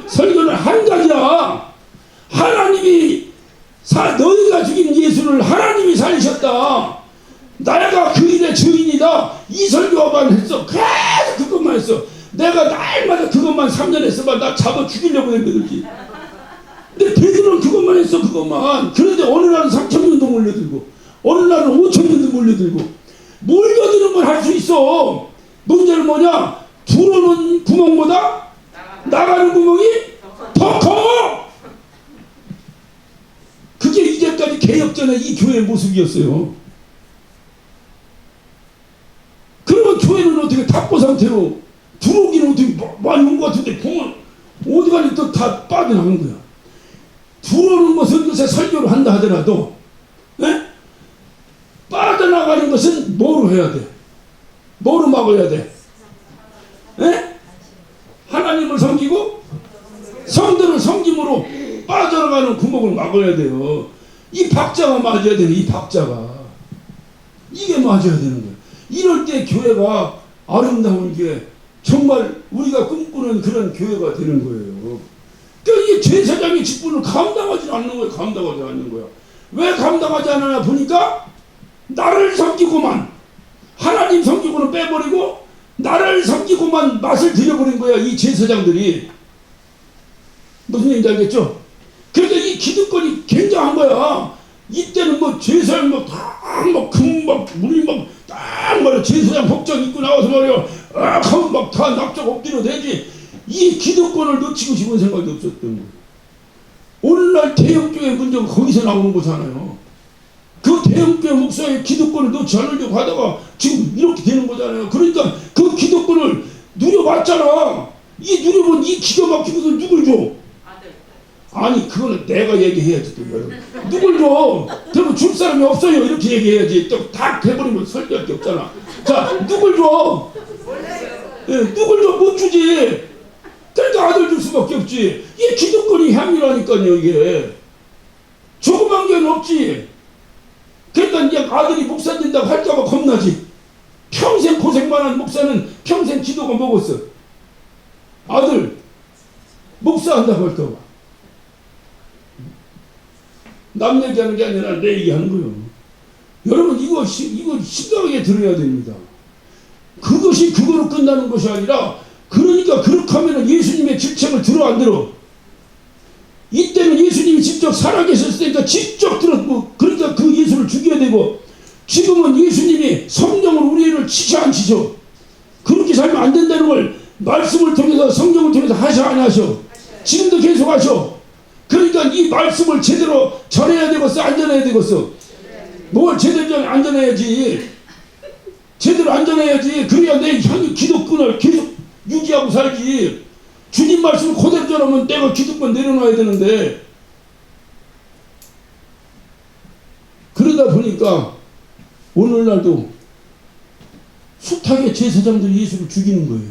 Speaker 1: 설교는 한 가지야. 하나님이 너희가 죽인 예수를 하나님이 살리셨다. 나가 그 일의 주인이다. 이 설교만 했어. 계속 그것만 했어. 내가 날마다 그것만 3년 했어봐. 나 잡아 죽이려고 했거든. 근데 베드로는 그것만 했어. 그것만. 그런데 어느 날은 3,000명도 몰려들고 어느 날은 5,000명도 몰려드는 걸 할 수 있어. 문제는 뭐냐? 들어오는 구멍보다 나가는 구멍이 더 커. 그게 이제까지 개혁 전에 이 교회의 모습이었어요. 그러면 교회는 어떻게 탁보 상태로 들어오기는 어떻게 많이 온 것 같은데 보면 어디 가니 또 다 빠져나간 거야. 들어오는 것은 요새 설교를 한다 하더라도 빠져나가는 것은 뭐로 해야 돼? 뭐로 막아야 돼? 하나님을 섬기고 성도를 섬김으로 빠져나가는 구멍을 막아야 돼요. 이 박자가 맞아야 되는 이 박자가 이게 맞아야 되는 거예요. 이럴 때 교회가 아름다운 게 정말 우리가 꿈꾸는 그런 교회가 되는 거예요. 그러니까 이게 제사장의 직분을 감당하지 않는 거야. 왜 감당하지 않느냐 보니까 나를 섬기고만 하나님 섬기고는 빼버리고 나를 섬기고만 맛을 들여버린 거야. 이 제사장들이. 무슨 얘기인지 알겠죠? 그러니까 이 기득권이 굉장한 거야. 이때는 제사장 물이 딱 말이야. 제사장 복장 입고 나와서 말이야. 하면 다 납작 엎드려 대지. 이 기득권을 놓치고 싶은 생각이 없었던 거예요. 오늘날 대형교회 문제가 거기서 나오는 거잖아요. 그 대형교회 목사의 기득권을 놓지 않으려고 하다가 지금 이렇게 되는 거잖아요. 그러니까 그 기득권을 누려봤잖아. 이 누려본 이 기가 막히고서 누굴 줘? 아니 그거는 내가 얘기해야지 또 여러분. 누굴 줘? 그러면 줄 사람이 없어요. 이렇게 얘기해야지. 또 다 돼버리면 설교할 게 없잖아. 자 누굴 줘? 누굴 줘? 못 주지. 그러니까 아들 줄 수밖에 없지. 이게 기득권이 향이라니까요. 이게 조그만 게 없지. 그러니까 이제 아들이 목사 된다고 할까봐 겁나지. 평생 고생만 한 목사는 평생 기도가 먹었어. 아들 목사 한다고 할까봐. 남 얘기하는 게 아니라 내 얘기하는 거예요. 여러분 이거 심각하게 들어야 됩니다. 그것이 그거로 끝나는 것이 아니라 그러니까 그렇게 하면 예수님의 직책을 들어 안 들어? 이때는 예수님이 직접 살아계셨으니까 직접 들었고 그러니까 그 예수를 죽여야 되고 지금은 예수님이 성령으로 우리를 치셔 안 치셔? 그렇게 살면 안 된다는 걸 말씀을 통해서 성령을 통해서 하셔 안 하셔? 지금도 계속 하셔. 그러니까 이 말씀을 제대로 전해야 되겠어 안 전해야 되겠어? 뭘 제대로 안 전해야지. 제대로 안 전해야지. 그래야 내 향이 기독권을 계속 유지하고 살지. 주님 말씀을 그대로 전하면 내가 기득권 내려놔야 되는데 그러다 보니까 오늘날도 숱하게 제사장들이 예수를 죽이는 거예요.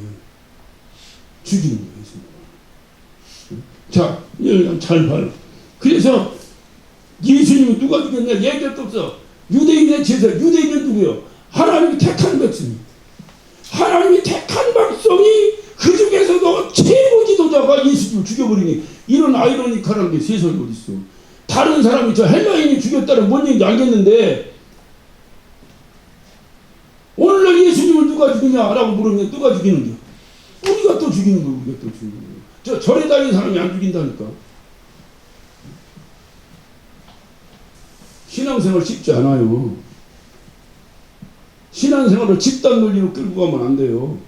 Speaker 1: 죽이는 거예요. 자, 여러분 잘 봐요. 그래서 예수님은 누가 죽였냐 얘기할 거 없어. 유대인의 제사, 유대인은 누구요? 하나님이 택한 백성이. 하나님이 택한 백성이 그 중에서도 최고 지도자가 예수님을 죽여버리니 이런 아이러니컬한 게 세상에 어디 있어? 다른 사람이 저 헬라인이 죽였다는 뭔 얘기인지 알겠는데 오늘날 예수님을 누가 죽이냐라고 물으면 누가 죽이는 거야? 우리가 또 죽이는 거야. 우리가 또 죽이는 거야. 저 절에 다니는 사람이 안 죽인다니까. 신앙생활 쉽지 않아요. 신앙생활을 집단 논리로 끌고 가면 안 돼요.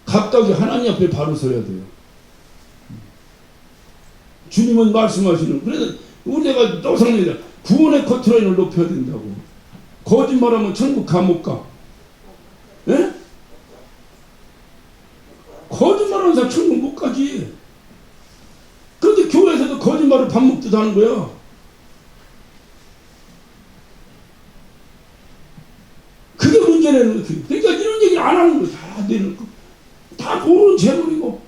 Speaker 1: 각각이 하나님 앞에 바로 서야 돼요. 주님은 말씀하시는 그래서 우리가 노상입니다. 구원의 커트라인을 높여야 된다고. 거짓말하면 천국 감옥 가. 예? 거짓말하는 사람 천국 못 가지. 그런데 교회에서도 거짓말을 밥 먹듯 하는 거야. 그게 문제라는 거지. 그러니까 이런 얘기를 안 하는 거야. 다 내놓고 다 모르는 재물이고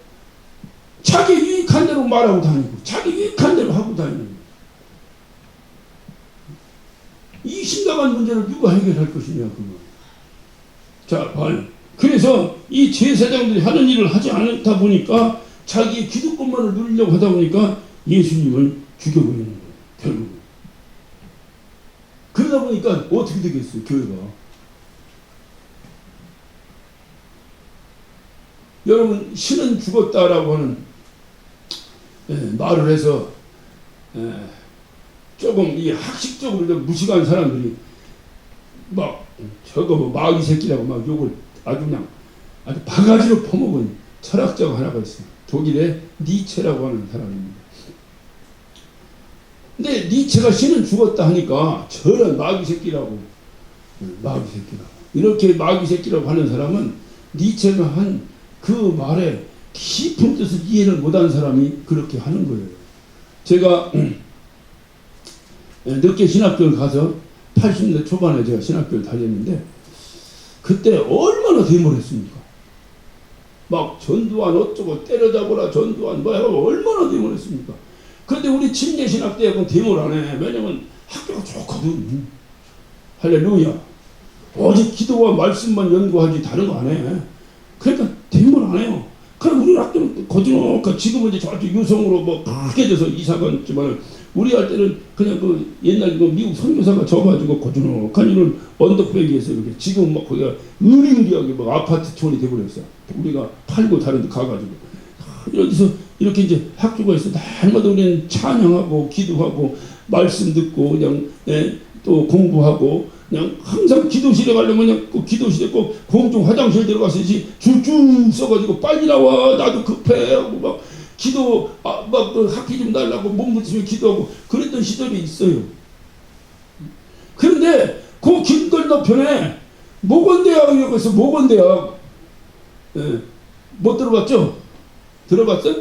Speaker 1: 자기 유익한 대로 말하고 다니고 자기 유익한 대로 하고 다니는 거야. 이 심각한 문제를 누가 해결할 것이냐 그거. 자 봐요. 그래서 이 제사장들이 하는 일을 하지 않다 보니까 자기 기득권만을 누리려고 하다 보니까 예수님을 죽여버리는 거예요. 결국은. 그러다 보니까 어떻게 되겠어요 교회가. 여러분 신은 죽었다라고 하는 말을 해서 조금 이 학식적으로 무식한 사람들이 막 저거 뭐 마귀 새끼라고 막 욕을 아주 그냥 아주 바가지로 퍼먹은 철학자가 하나가 있어요. 독일의 니체라고 하는 사람입니다. 근데 니체가 신은 죽었다 하니까 저런 마귀 새끼라고 마귀 새끼라고 이렇게 마귀 새끼라고 하는 사람은 니체가 한 그 말에 깊은 뜻을 이해를 못한 사람이 그렇게 하는 거예요. 제가 늦게 신학교를 가서 80년대 초반에 제가 신학교를 다녔는데 그때 얼마나 데모를 했습니까? 막 전두환 어쩌고 때려잡아라 전두환 뭐 해가지고 얼마나 데모를 했습니까? 그런데 우리 침례신학대학은 데모를 안 해. 왜냐면 학교가 좋거든. 할렐루야. 오직 기도와 말씀만 연구하지 다른 거 안 해. 그러니까 데모를 안 해요. 그럼 우리 학교는 거짓말 지금은 이제 저쪽 유성으로 뭐 크게 돼서 이사가 있지만 우리 할 때는 그냥 그 옛날 그 미국 선교사가 져가지고 거짓말한 이런 언덕배기에서 이렇게 지금 막 거기가 으리으리하게 막 아파트촌이 돼버렸어. 우리가 팔고 다른 데 가가지고 여기서 이렇게 이제 학교가 있어. 날마다 우리는 찬양하고 기도하고 말씀 듣고 그냥 또 공부하고 그냥 항상 기도실에 가려면 그냥 그 기도실에 꼭 공중 화장실 들어가서지 줄 쭉 써가지고 빨리 나와 나도 급해 하고 막 기도 막 그 학기 좀 달라고 몸 붙이면 기도하고 그랬던 시절이 있어요. 그런데 그 길 건너편에 모건대학이라고 해서 모건대학 못 들어봤죠? 들어봤어?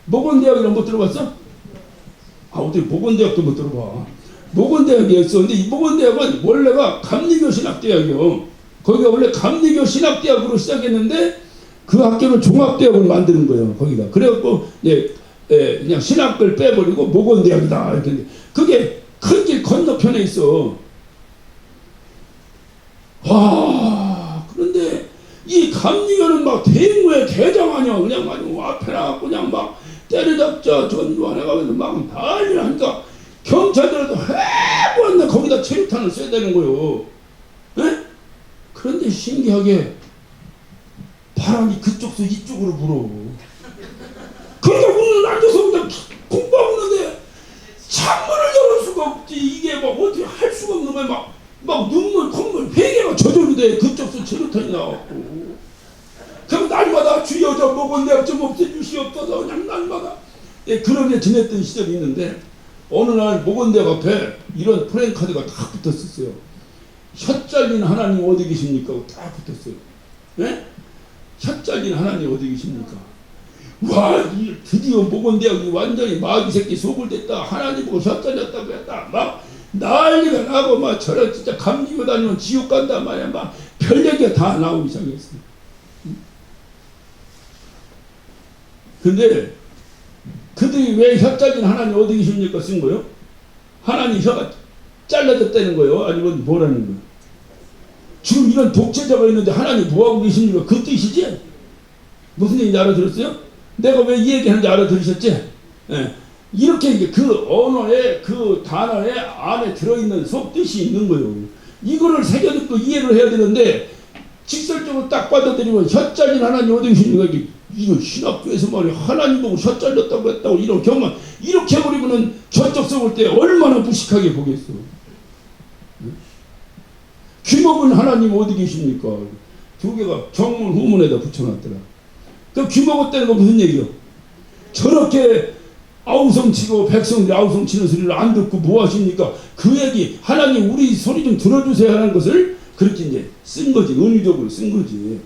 Speaker 1: 모건대학이라고 못 들어봤어? 아 어떻게 모건대학도 못 들어봐. 모건대학이었어. 근데 이 모건대학은 원래가 감리교 신학대학이요. 거기가 원래 감리교 신학대학으로 시작했는데 그 학교를 종합대학으로 만드는 거예요. 거기가. 그래갖고 그냥 신학을 빼버리고 모건대학이다 이렇게. 그게 큰 길 건너편에 있어. 와 그런데 이 감리교는 막 대무의 대장 아니야. 그냥 아주 앞에 나가고 그냥 막 때려잡자 전두환 해가면서 막 난리 나니까 경찰들도 해보았나 거기다 체류탄을 써야 되는 거요. 에? 그런데 신기하게 바람이 그쪽서 이쪽으로 불어. 그러니까 우리는 앉아서 그냥 공부하고 있는데 창문을 열을 수가 없지. 이게 막 어떻게 할 수가 없는 거야. 막 눈물 콧물 회개가 저절로 돼. 그쪽서 체류탄이 나왔고. 그럼 날마다 주여 저 목원대학 좀 없애주시옵소서. 그냥 날마다. 예, 그러게 지냈던 시절이 있는데 어느 날 목원대학 앞에 이런 프랭카드가 딱 붙었었어요. 혀 잘린 하나님 어디 계십니까? 딱 붙었어요. 예? 혀 잘린 하나님 어디 계십니까? 와, 드디어 목원대학이 완전히 마귀 새끼 속을 댔다. 하나님 보고 혀 잘렸다고 했다. 막 난리가 나고 막 저런 진짜 감기고 다니면 지옥 간다 말이야. 막 별 얘기가 다 나오기 시작했어요. 근데 그들이 왜 혀 잘린 하나님 어디 계십니까 쓴 거요? 하나님 혀가 잘라졌다는 거예요? 아니면 뭐라는 거예요? 지금 이런 독재자가 있는데 하나님 뭐하고 계십니까? 그 뜻이지? 무슨 얘기인지 알아들었어요? 내가 왜 이 얘기하는지 알아들으셨지? 예. 이렇게 이제 그 언어의 그 단어의 안에 들어있는 속뜻이 있는 거예요. 이거를 새겨듣고 이해를 해야 되는데 직설적으로 딱 받아들이면 혀 잘린 하나님 어디 계십니까? 이거 신학교에서 말이야 하나님 보고 혀 잘렸다고 했다고 이런 경험 이렇게 해버리면은 저쪽 써볼 때 얼마나 무식하게 보겠어. 귀먹은 하나님 어디 계십니까? 두 개가 정문 후문에다 붙여놨더라. 그 귀먹었다는 건 무슨 얘기요? 저렇게 아우성치고 백성들이 아우성치는 소리를 안 듣고 뭐 하십니까? 그 얘기 하나님 우리 소리 좀 들어주세요 하는 것을 그렇게 이제 쓴 거지. 은유적으로 쓴 거지.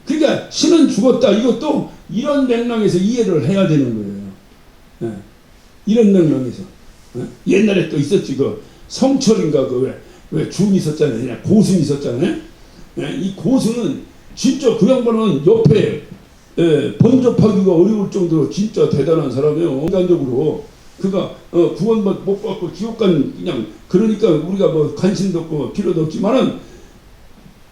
Speaker 1: 그러니까 신은 죽었다. 이것도 이런 맥락에서 이해를 해야 되는 거예요. 예. 이런 맥락에서. 예? 옛날에 또 있었지. 그 성철인가 왜 중이 있었잖아요. 그냥 고승이 있었잖아요. 예? 이 고승은 진짜 그 양반은 옆에 번접하기가 어려울 정도로 진짜 대단한 사람이에요. 인간적으로. 그가 구원 못 받고 지옥 간 그냥 그러니까 우리가 뭐 관심도 없고 필요도 없지만은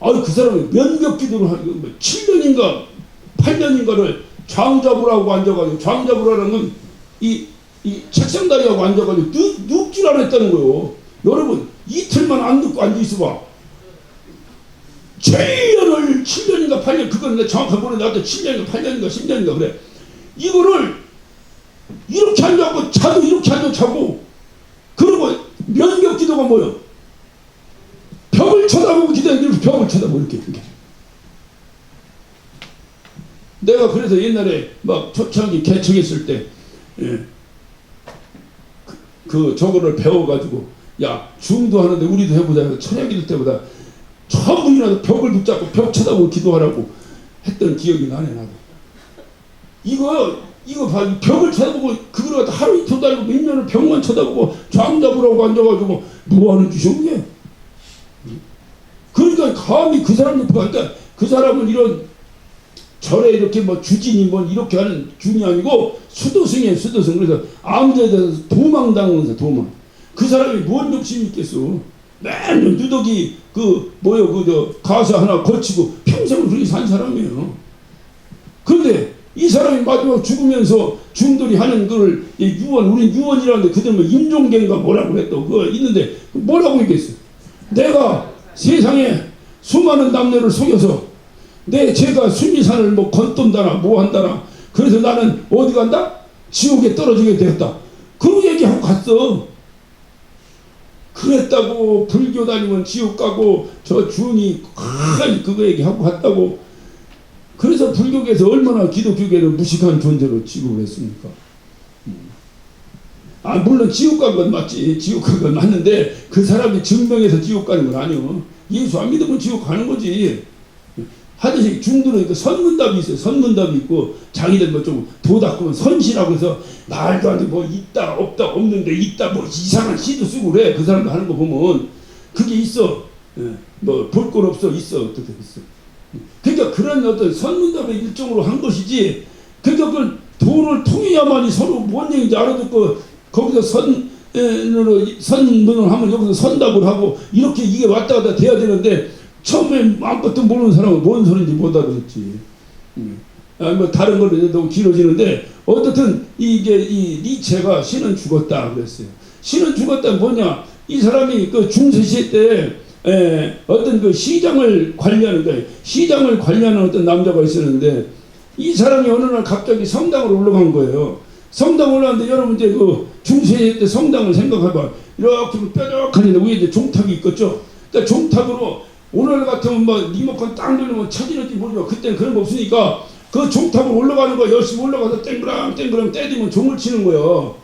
Speaker 1: 그 사람이 면벽 기도를 하고 7년인가 8년인가를 장잡으라고 앉아가지고 장잡으라는 건 이 책상다리하고 앉아가지고 눕질 않았다는 거예요. 여러분 이틀만 안 눕고 앉아 있어봐. 7년인가 8년 그건 내가 정확하게 모르는데 나도 7년인가 8년인가 10년인가 그래. 이거를 이렇게 앉아고 자도 이렇게 앉아 자고 그리고 면벽 기도가 뭐예요? 벽을 쳐다보고 기도해. 벽을 쳐다보고 이렇게. 내가 그래서 옛날에 막 초창기 개척했을 때 그 저거를 배워가지고 야 중도 하는데 우리도 해보자. 철야기도 때보다 전부 일어나서 벽을 붙잡고 벽 쳐다보고 기도하라고 했던 기억이 나네. 나도 이거 봐. 벽을 쳐다보고 그걸 갖다 하루 이틀 달고 몇 년을 벽만 쳐다보고 장 잡으라고 앉아가지고 뭐하는 짓이야 그게. 그러니까 감히 그 사람 옆에 그러니까 그 사람은 이런 절에 이렇게 뭐 주진이 뭐 이렇게 하는 준이 아니고 수도승이에요. 수도승. 그래서 아무 데서 도망당하면서 도망. 그 사람이 뭔 욕심이 있겠어. 맨날 누더기 가사 하나 거치고 평생을 그렇게 산 사람이에요. 그런데 이 사람이 마지막 죽으면서 중들이 하는 그걸 유언, 우린 유언이라는데 그들 뭐 임종계인가 뭐라고 했다고 그거 있는데 뭐라고 얘기했어. 내가 세상에 수많은 남녀를 속여서 내 죄가 순리산을 뭐 건떤다나 뭐 한다나 그래서 나는 어디 간다? 지옥에 떨어지게 되었다. 그 얘기하고 갔어. 그랬다고 불교 다니면 지옥 가고 저 주니 그거 얘기하고 갔다고. 그래서 불교계에서 얼마나 기독교계를 무식한 존재로 취급을 했습니까? 물론 지옥 간 건 맞지. 지옥 간 건 맞는데 그 사람이 증명해서 지옥 가는 건 아니요. 예수 안 믿으면 지옥 가는 거지. 하듯이 중들은 그 선문답이 있어요. 선문답이 있고 자기들 뭐 좀 도닦으면 선시라고 해서 말도 안 돼. 뭐 있다 없다 없는데 있다 뭐 이상한 시도 쓰고 그래. 그 사람도 하는 거 보면 그게 있어. 뭐 볼 건 없어 있어 어떻게 있어. 그러니까 그런 어떤 선문답의 일종으로 한 것이지. 그러니까 그 돈을 통해야만이 서로 뭔 얘기인지 알아듣고 거기서 선문을 하면 여기서 선답을 하고 이렇게 이게 왔다 갔다 돼야 되는데 처음에 아무것도 모르는 사람은 뭔 소리인지 못 알아듣지. 뭐 다른 거는 너무 길어지는데 어떻든 이게 이 니체가 신은 죽었다 그랬어요. 신은 죽었다 뭐냐? 이 사람이 그 중세시대 때 어떤 그 시장을 관리하는 거예요. 시장을 관리하는 어떤 남자가 있었는데 이 사람이 어느 날 갑자기 성당으로 올라간 거예요. 성당 올라갔는데 여러분 이제 그 중세시대 때 성당을 생각해봐. 이렇게 뾰족한 위에 이제 종탑이 있겠죠. 그러니까 종탑으로 오늘 같으면 뭐 리모컨 딱 누르면 쳐지는지 모르죠. 그때는 그런 거 없으니까 그 종탑으로 올라가는 거 열심히 올라가서 땡그랑 때리면 종을 치는 거예요.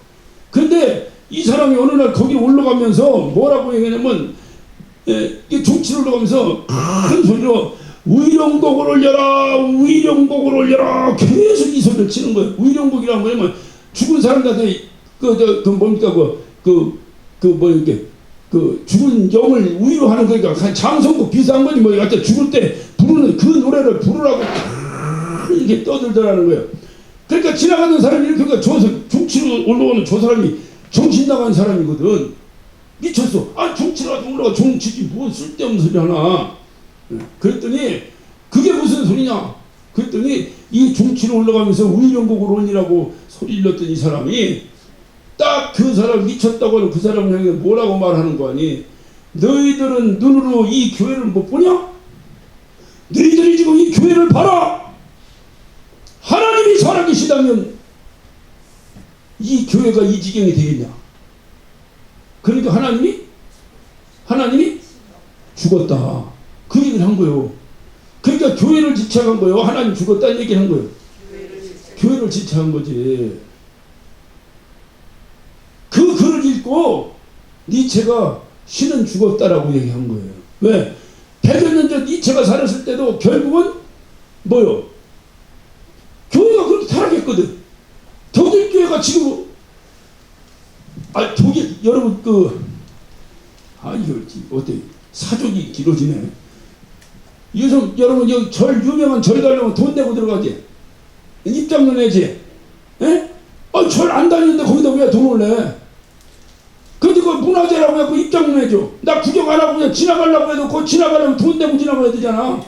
Speaker 1: 근데 이 사람이 어느 날 거기 올라가면서 뭐라고 얘기하냐면 이 종치를 올라가면서 큰 소리로 의령곡을 올려라 의령곡을 올려라 계속 이 소리를 치는 거예요. 의령곡이란 뭐냐면 죽은 사람들한테 뭡니까 뭐 이렇게 그 죽은 영을 위로하는 거니까 장성곡 비슷한 거지 뭐 하여튼 죽을 때 부르는 그 노래를 부르라고 이렇게 떠들더라는 거예요. 그러니까 지나가는 사람이 이렇게 그러니까 종치로 올라오는 저 사람이 정신 나간 사람이거든. 미쳤어. 아 종치로 올라가 종치지 무슨 쓸데없는 소리 하나. 그랬더니 그게 무슨 소리냐. 그랬더니 이 종치로 올라가면서 의령곡을 올리라고 소리 질렀던 이 사람이 딱 그 사람 미쳤다고 하는 그 사람 향해 뭐라고 말하는 거 아니? 너희들은 눈으로 이 교회를 못 보냐? 너희들이 지금 이 교회를 봐라! 하나님이 살아계시다면 이 교회가 이 지경이 되겠냐? 그러니까 하나님이 죽었다. 그 얘기를 한 거예요. 그러니까 교회를 지체한 거예요. 하나님 죽었다는 얘기를 한 거예요. 교회를 지체한 거지. 그 글을 읽고 니체가 신은 죽었다라고 얘기한 거예요. 왜? 100여 년 전 니체가 살았을 때도 결국은 뭐요? 교회가 그렇게 타락했거든. 독일 교회가 지금 독일 여러분 이거 어때? 사족이 길어지네. 요즘 여러분 여기 유명한 절 가려면 돈 내고 들어가지. 입장료 내지. 예? 절 안 다니는데 거기다 왜 돈을 내? 근데 그 문화재라고 해서 입장료 내줘. 나 구경 안 하고 그냥 지나가려고 해도 그 지나가려면 돈 내고 지나가야 되잖아.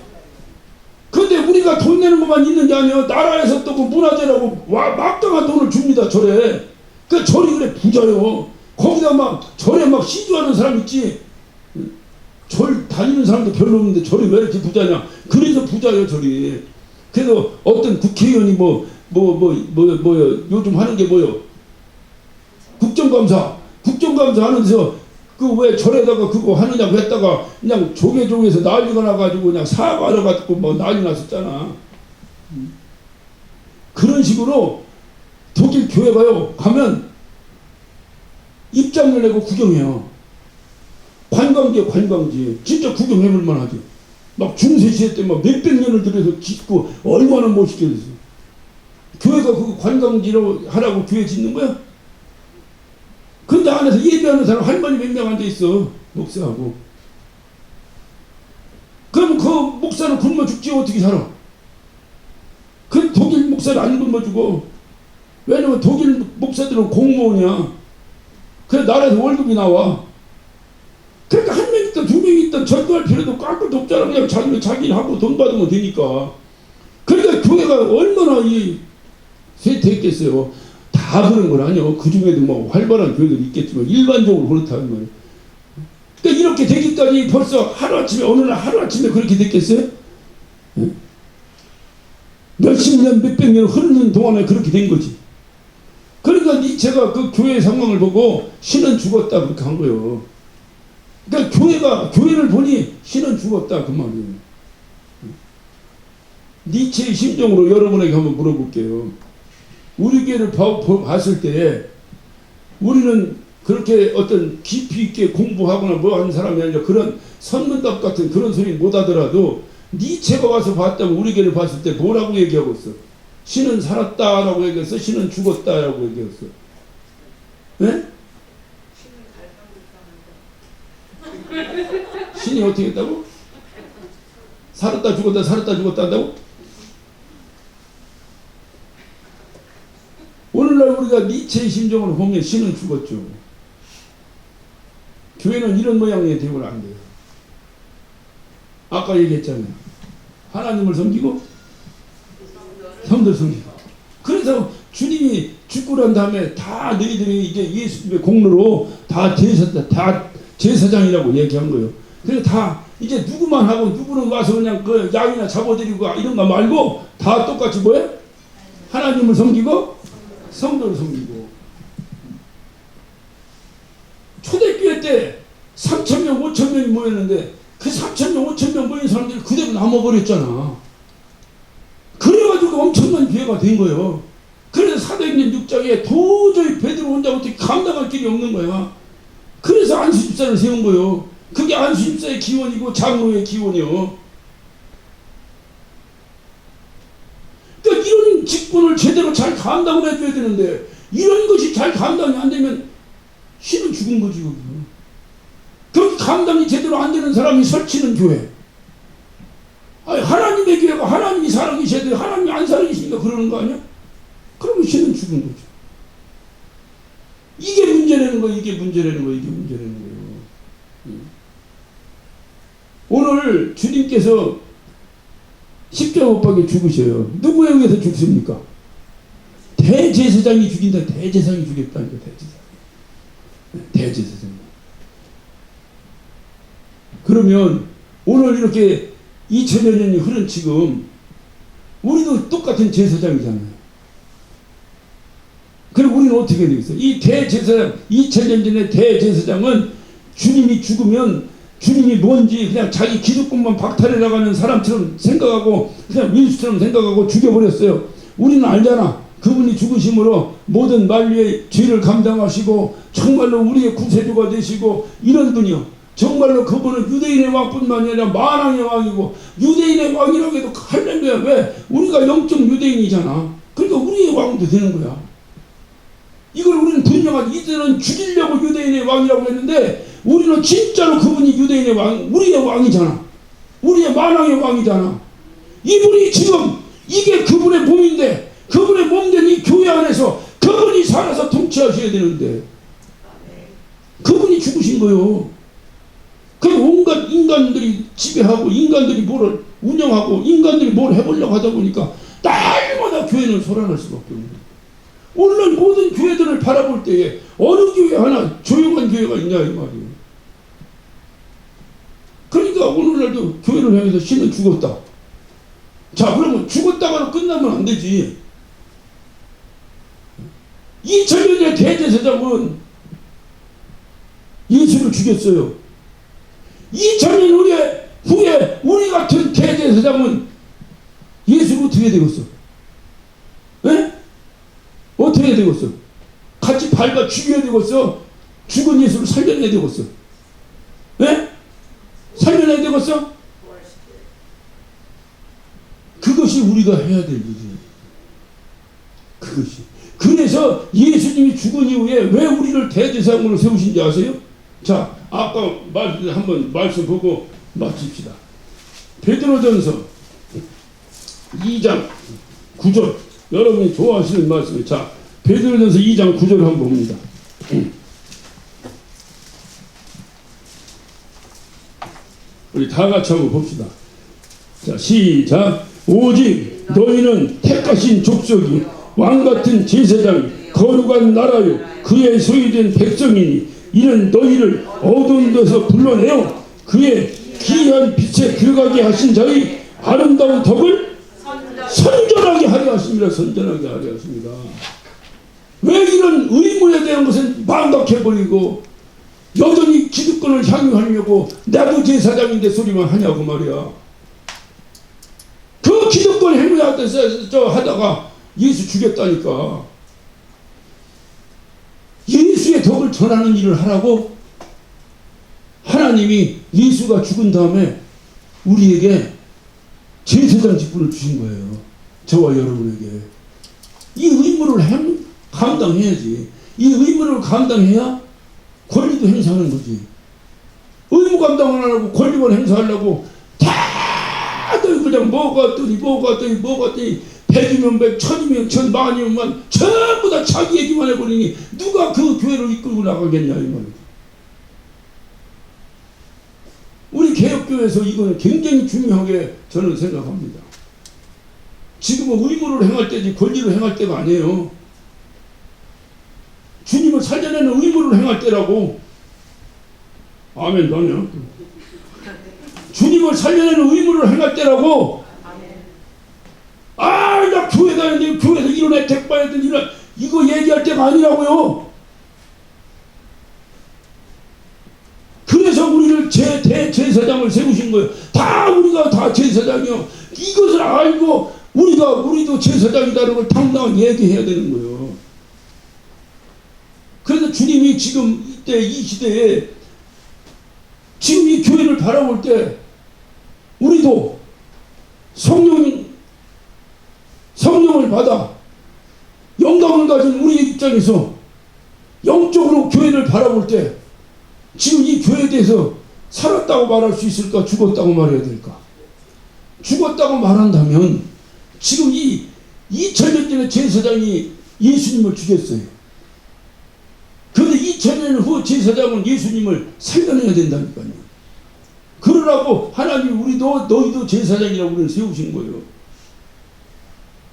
Speaker 1: 근데 우리가 돈 내는 것만 있는 게 아니야. 나라에서 또 그 문화재라고 막강한 돈을 줍니다. 절에. 그 절이 그래 부자요. 거기다 막 절에 막 시주하는 사람 있지. 절 다니는 사람도 별로 없는데 절이 왜 이렇게 부자냐. 그래서 부자요 절이. 그래서 어떤 국회의원이 요즘 하는 게 뭐요? 국정감사 하는 데서 그 왜 절에다가 그거 하느냐고 했다가 그냥 조개종에서 난리가 나가지고 그냥 사과를 갖고 뭐 난리 났었잖아. 그런 식으로 독일 교회가요 가면 입장료 내고 구경해요. 관광지야 관광지. 진짜 구경해볼 만하지. 막 중세시대 때 막 몇백 년을 들여서 짓고 얼마나 멋있게 됐어. 교회가 그 관광지로 하라고 교회 짓는 거야? 근데 안에서 예배하는 사람 할머니 몇 명 앉아있어. 목사하고. 그럼 그 목사는 굶어 죽지 어떻게 살아? 그 독일 목사는 안 굶어 죽어. 왜냐면 독일 목사들은 공무원이야. 그래 나라에서 월급이 나와. 그러니까 한 명 있든 두 명 있든 절도할 필요도 깎을 도 없잖아. 그냥 자기는 하고 돈 받으면 되니까. 그러니까 교회가 얼마나 쇠퇴했겠어요. 다 그런 건 아니요. 그 중에도 뭐 활발한 교회들이 있겠지만 일반적으로 그렇다는 거예요. 그러니까 이렇게 되기까지 벌써 하루아침에 어느 날 하루아침에 그렇게 됐겠어요? 네? 몇십 년 몇백 년 흐르는 동안에 그렇게 된 거지. 그러니까 니체가 그 교회의 상황을 보고 신은 죽었다 그렇게 한 거예요. 그러니까 교회를 보니 신은 죽었다 그 말이에요. 니체의 심정으로 여러분에게 한번 물어볼게요. 우리 교회를 봤을 때 우리는 그렇게 어떤 깊이 있게 공부하거나 뭐 하는 사람이 아니라 그런 선문답 같은 그런 소리 못 하더라도 니체가 와서 봤다면 우리 교회를 봤을 때 뭐라고 얘기하고 있어? 신은 살았다라고 얘기했어? 신은 죽었다라고 얘기했어? 네? 신이 어떻게 했다고? 살았다 죽었다 한다고? 오늘날 우리가 니체의 심정을 보면 신은 죽었죠. 교회는 이런 모양이 되고는 안 돼요. 아까 얘기했잖아요. 하나님을 섬기고 성도를 섬기고. 그래서 주님이 죽고 난 다음에 다 너희들이 이제 예수님의 공로로 다 제사장이라고 얘기한 거예요. 그래서 다 이제 누구만 하고 누구는 와서 그냥 그 양이나 잡아들이고 이런 거 말고 다 똑같이 뭐예요? 하나님을 섬기고 성도를 섬기고. 초대교회 때 3,000명, 5,000명이 모였는데 그 3,000명, 5,000명 모인 사람들이 그대로 남아버렸잖아. 그래가지고 엄청난 기회가 된 거예요. 그래서 사도행전 6장에 도저히 베드로 혼자 어떻게 감당할 길이 없는 거야. 그래서 안수집사를 세운 거예요. 그게 안수집사의 기원이고 장로의 기원이요. 그러니까 이런 직분을 제대로 잘 감당을 해줘야 되는데 이런 것이 잘 감당이 안 되면 신은 죽은 거지. 그 감당이 제대로 안 되는 사람이 설치는 교회. 아니, 하나님의 교회가 하나님이 살아계셔야 돼. 하나님이 안 살아계시니까 그러는 거 아니야? 그러면 신은 죽은 거죠. 이게 문제라는 거예요. 이게 문제라는 거예요. 이게 문제라는 거예요. 오늘 주님께서 십자가 못 박에 죽으셔요. 누구에 의해서 죽습니까? 대제사장이 죽인다. 대제사장이 죽였다니까. 대제사장. 그러면 오늘 이렇게 2000여 년이 흐른 지금 우리도 똑같은 제사장이잖아요. 그럼 우리는 어떻게 되겠어요? 이 대제사장, 2000년 전의 대제사장은 주님이 죽으면 주님이 뭔지 그냥 자기 기득권만 박탈해 나가는 사람처럼 생각하고 그냥 민수처럼 생각하고 죽여버렸어요. 우리는 알잖아. 그분이 죽으심으로 모든 만류의 죄를 감당하시고 정말로 우리의 구세주가 되시고 이런 분이요. 정말로 그분은 유대인의 왕뿐만 아니라 만왕의 왕이고 유대인의 왕이라고 해도 할렐루야. 왜? 우리가 영적 유대인이잖아. 그러니까 우리의 왕도 되는 거야. 이걸 우리는 분명하게 이들은 죽이려고 유대인의 왕이라고 했는데 우리는 진짜로 그분이 유대인의 왕, 우리의 왕이잖아. 우리의 만왕의 왕이잖아. 이분이 지금 이게 그분의 몸인데 그분의 몸된 이 교회 안에서 그분이 살아서 통치하셔야 되는데 그분이 죽으신 거요. 그 온갖 인간들이 지배하고 인간들이 뭐를 운영하고 인간들이 뭘 해보려고 하다 보니까 날마다 교회는 소란할 수밖에 없는 거예요. 오늘날 모든 교회들을 바라볼 때에 어느 교회 하나 조용한 교회가 있냐 이 말이에요. 그러니까 오늘날도 교회를 향해서 신은 죽었다. 자, 그러면 죽었다가는 끝나면 안 되지. 2000년의 대제사장은 예수를 죽였어요. 2000년 후에 우리 같은 대제사장은 예수를 어떻게 되겠어? 예? 어떻게 되겠어? 같이 밟아 죽여야 되겠어? 죽은 예수를 살려내야 되겠어? 예? 살려내야 되겠어? 그것이 우리가 해야 될 일이에요. 그것이. 그래서 예수님이 죽은 이후에 왜 우리를 대제사장으로 세우신지 아세요? 자, 아까 한번 말씀 보고 마칩시다. 베드로전서 2장 9절. 여러분이 좋아하시는 말씀이에요. 자, 베드로전서 2장 9절 한번 봅니다. 우리 다 같이 한번 봅시다. 자, 시작. 오직 너희는 택하신 족속이 왕같은 제사장이 거룩한 나라요 그의 소유된 백성이니 이는 너희를 어두운 데서 불러내어 그의 귀한 빛에 들어가게 하신 자의 아름다운 덕을 선전하게 하려 하십니다. 선전하게 하려 하십니다. 왜 이런 의무에 대한 것은 망각해버리고 여전히 기득권을 향유하려고 나도 제사장인데 소리만 하냐고 말이야. 그 기득권 행위하다가 예수 죽였다니까. 예수의 덕을 전하는 일을 하라고 하나님이 예수가 죽은 다음에 우리에게 제사장 직분을 주신 거예요. 저와 여러분에게. 이 의무를 감당해야지. 이 의무를 감당해야 권리도 행사하는 거지. 의무 감당을 안 하고 권리만 행사하려고 다들 그냥 뭐가 어떠니 100이면 100, 1000이면 1000, 만이면 만 전부 다 자기 얘기만 해버리니 누가 그 교회를 이끌고 나가겠냐 이 말이야. 우리 개혁교회에서 이거는 굉장히 중요하게 저는 생각합니다. 지금은 의무를 행할 때지 권리를 행할 때가 아니에요. 주님을 살려내는 의무를 행할 때라고. 아멘. 아니요. 주님을 살려내는 의무를 행할 때라고. 아, 나 교회 다니는데 교회에서 이런 혜택 봐야 돼, 이거 얘기할 때가 아니라고요. 그래서 우리를 대제사장을 세우신 거예요. 다 우리가 다 제사장이요. 이것을 알고 우리도 제사장이다라는 걸 당당하게 얘기해야 되는 거예요. 그래서 주님이 지금 이때 이 시대에 지금 이 교회를 바라볼 때 우리도 성령을 받아 영감을 가진 우리의 입장에서 영적으로 교회를 바라볼 때 지금 이 교회에 대해서 살았다고 말할 수 있을까? 죽었다고 말해야 될까? 죽었다고 말한다면 지금 이 2000년 전에 제사장이 예수님을 죽였어요. 그런데 2000년 후 제사장은 예수님을 살려내야 된다니까요. 그러라고 하나님이 너희도 제사장이라고 우리를 세우신 거예요.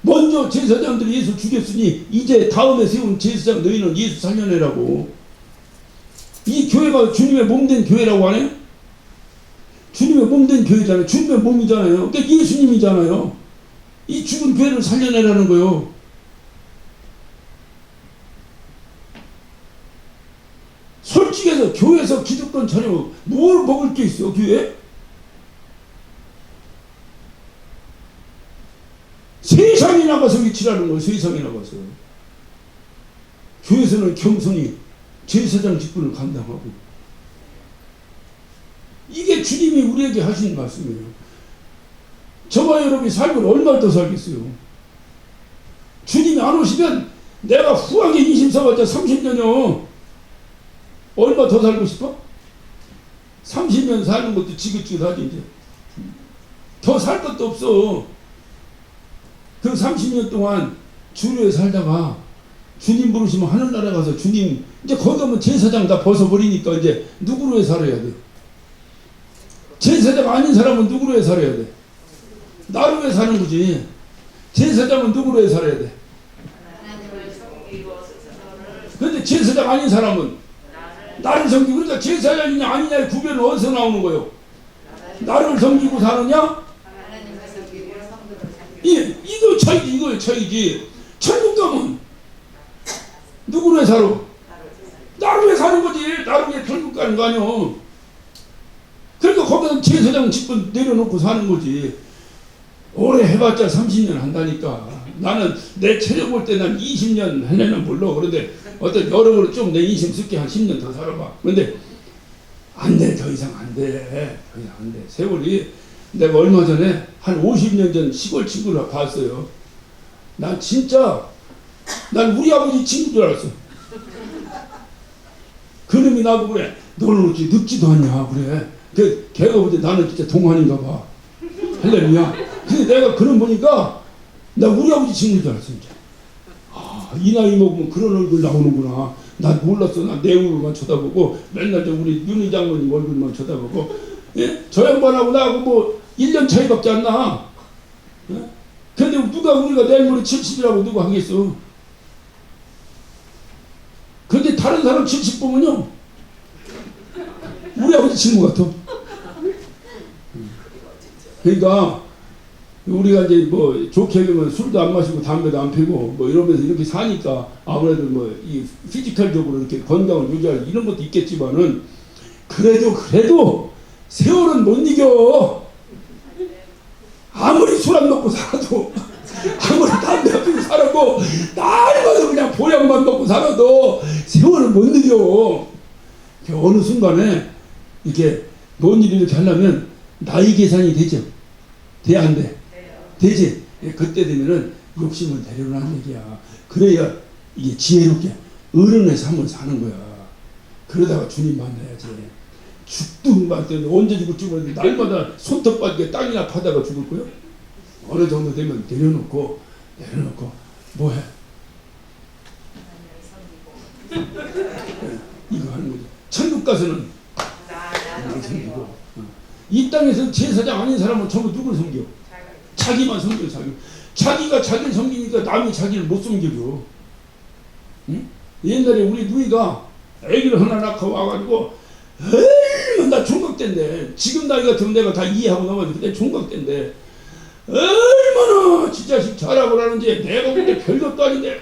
Speaker 1: 먼저 제사장들이 예수 죽였으니 이제 다음에 세운 제사장 너희는 예수 살려내라고. 이 교회가 주님의 몸된 교회라고 하네? 주님의 몸된 교회잖아요. 주님의 몸이잖아요. 그러니까 예수님이잖아요. 이 죽은 교회를 살려내라는 거예요. 솔직해서 교회에서 기득권 차려 뭘 먹을 게 있어 교회? 세상에 나가서 위치라는 거예요. 세상에 나가서. 교회에서는 겸손히 제사장 직분을 감당하고. 이게 주님이 우리에게 하신 말씀이에요. 저와 여러분이 살면 얼마나 더 살겠어요. 주님이 안 오시면 내가 후하게 인심 써봤자 30년이요. 얼마 더 살고 싶어? 30년 사는 것도 지긋지긋하지 이제. 더 살 것도 없어. 그 30년 동안 주류에 살다가 주님 부르시면 하늘나라 가서 주님 이제 거기 가면 제사장 다 벗어버리니까 이제 누구로 해 살아야 돼? 제사장 아닌 사람은 누구로 해 살아야 돼? 나로 해 사는 거지. 제사장은 누구로 해 살아야 돼? 그런데 제사장 아닌 사람은 나를 섬기고. 그러니까 제사장이냐 아니냐의 구별은 어디서 나오는 거예요? 나를 섬기고 사느냐? 이거 차이지. 이거의 차이지. 천국 가면 누구로 해 살아? 나로 해 사는 거지. 나로 해 천국 가는 거 아니야. 그러니까 거기서 제사장 직분 내려놓고 사는 거지. 오래 해봤자 30년 한다니까. 나는 내 체력 볼 때 난 20년 하려면 몰라. 그런데 어떤 여러분은 좀 내 인생 쓸게 한 10년 더 살아봐. 그런데 안 돼. 더 이상 안 돼. 더 이상 안 돼. 세월이. 내가 얼마 전에 한 50년 전 시골 친구를 봤어요. 난 진짜 난 우리 아버지 친구인 줄 알았어. 그놈이 나보고 그래. 너는 어찌 늙지도 않냐 그래. 걔가 보지 나는 진짜 동안인가 봐. 할렐루야. 근데 내가 그놈 보니까 나 우리 아버지 친구인 줄 알았어. 진짜. 아, 이 나이 먹으면 그런 얼굴 나오는구나. 난 몰랐어. 난 내 얼굴만 쳐다보고 맨날 저 우리 윤희 장모님 얼굴만 쳐다보고. 예? 저 양반하고 나하고 뭐 1년 차이밖에 안 나. 예? 근데 누가 우리가 내일 모레 70이라고 누가 하겠어. 근데 다른 사람 70 보면요 우리 아버지 친구 같아. 그러니까 우리가 이제 뭐 좋게 얘기하면 술도 안 마시고 담배도 안 피고 뭐 이러면서 이렇게 사니까 아무래도 뭐 이 피지컬적으로 이렇게 건강을 유지할 이런 것도 있겠지만은 그래도 세월은 못 이겨. 아무리 술 안 먹고 살아도 아무리 담배 안 피고 살아도 날마다 그냥 보약만 먹고 살아도 세월은 못 이겨. 어느 순간에 이게 뭔 일을 이렇게 하려면 나이 계산이 되죠. 돼 안 돼? 되지. 그때 되면은 욕심을 내려놓는 얘기야. 그래야 이게 지혜롭게 어른의 삶을 사는 거야. 그러다가 주님 만나야지. 죽도 말 때는 언제 죽을지 날마다 손톱 빠지게 땅이나 파다가 죽을 거요. 어느 정도 되면 내려놓고 뭐해? 이거 하는 거죠. 천국 가서는 이렇게 섬기고 이 땅에서 제사장 아닌 사람은 전부 누구를 섬겨? 자기만 섬겨. 자기. 자기가 자기를 섬기니까 남이 자기를 못 섬겨줘. 응? 옛날에 우리 누이가 애기를 하나 낳고 와가지고 얼마나 총각 때인데, 지금 나이 같으면 내가 다 이해하고 넘어가지. 그때 총각 때인데 얼마나 지 자식 자랑을 하는지, 내가 그때 별것도 아닌데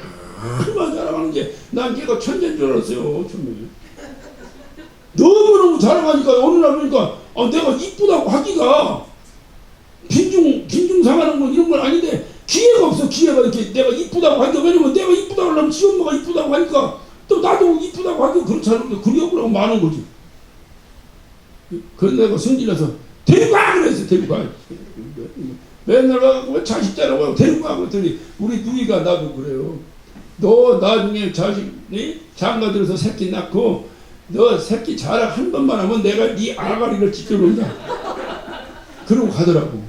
Speaker 1: 얼마나 자랑하는지 난 걔가 천재인 줄 알았어요. 처음에 너무너무 자랑하니까 어느 날 보니까 내가 이쁘다고 하기가 빈중상하는 건 이런 건 아닌데 기회가 없어. 기회가 이렇게 내가 이쁘다고 하니까. 왜냐면 내가 이쁘다고 하려면 지 엄마가 이쁘다고 하니까 또 나도 이쁘다고 하기가 그렇지 않은데 그리 억울하고 많은 거지. 그래서 내가 성질나서 데리고 가! 그랬어. 데리고 가. 맨날 와가지고 자식 자라고 데리고 가. 그랬더니 우리 누이가 나도 그래요. 너 나중에 자식이 장가 들어서 새끼 낳고 너 새끼 자랑 한 번만 하면 내가 네 아가리를 지켜놓는다. 그러고 가더라고.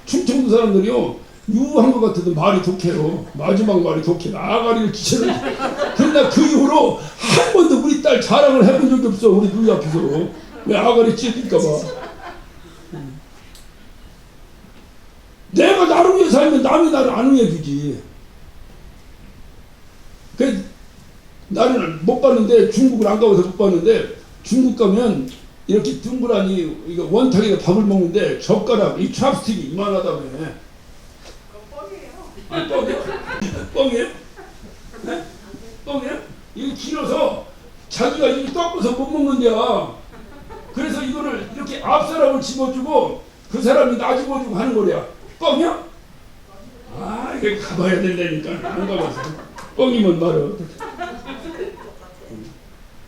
Speaker 1: 충청도 사람들이요, 유한 것 같아도 말이 독해요. 마지막 말이 독해. 아가리를 지켜놓는다. 그러나 그 이후로 한 번도 우리 딸 자랑을 해본 적이 없어. 우리 누이 앞에서. 왜 아가리 찢을까봐. 내가 나를 위해 살면 남이 나를 안 위해주지. 그 나는 못 봤는데, 중국을 안 가봐서 못 봤는데, 중국 가면 이렇게 둥그라니 이거 원탁에다 밥을 먹는데 젓가락 이 찹스틱이 이만하다며. 뻥이에요. 뻥이에요? 뻥이에요? 네? 뻥이에요? 이거 길어서 자기가 이렇게 꺾어서 못 먹는데야. 그래서 이거를 이렇게 앞 사람을 집어주고 그 사람이 나 집어주고 하는 거래야. 뻥이야? 아, 이거 가봐야 된다니까. 안 가봐서. 뻥이면 말이야.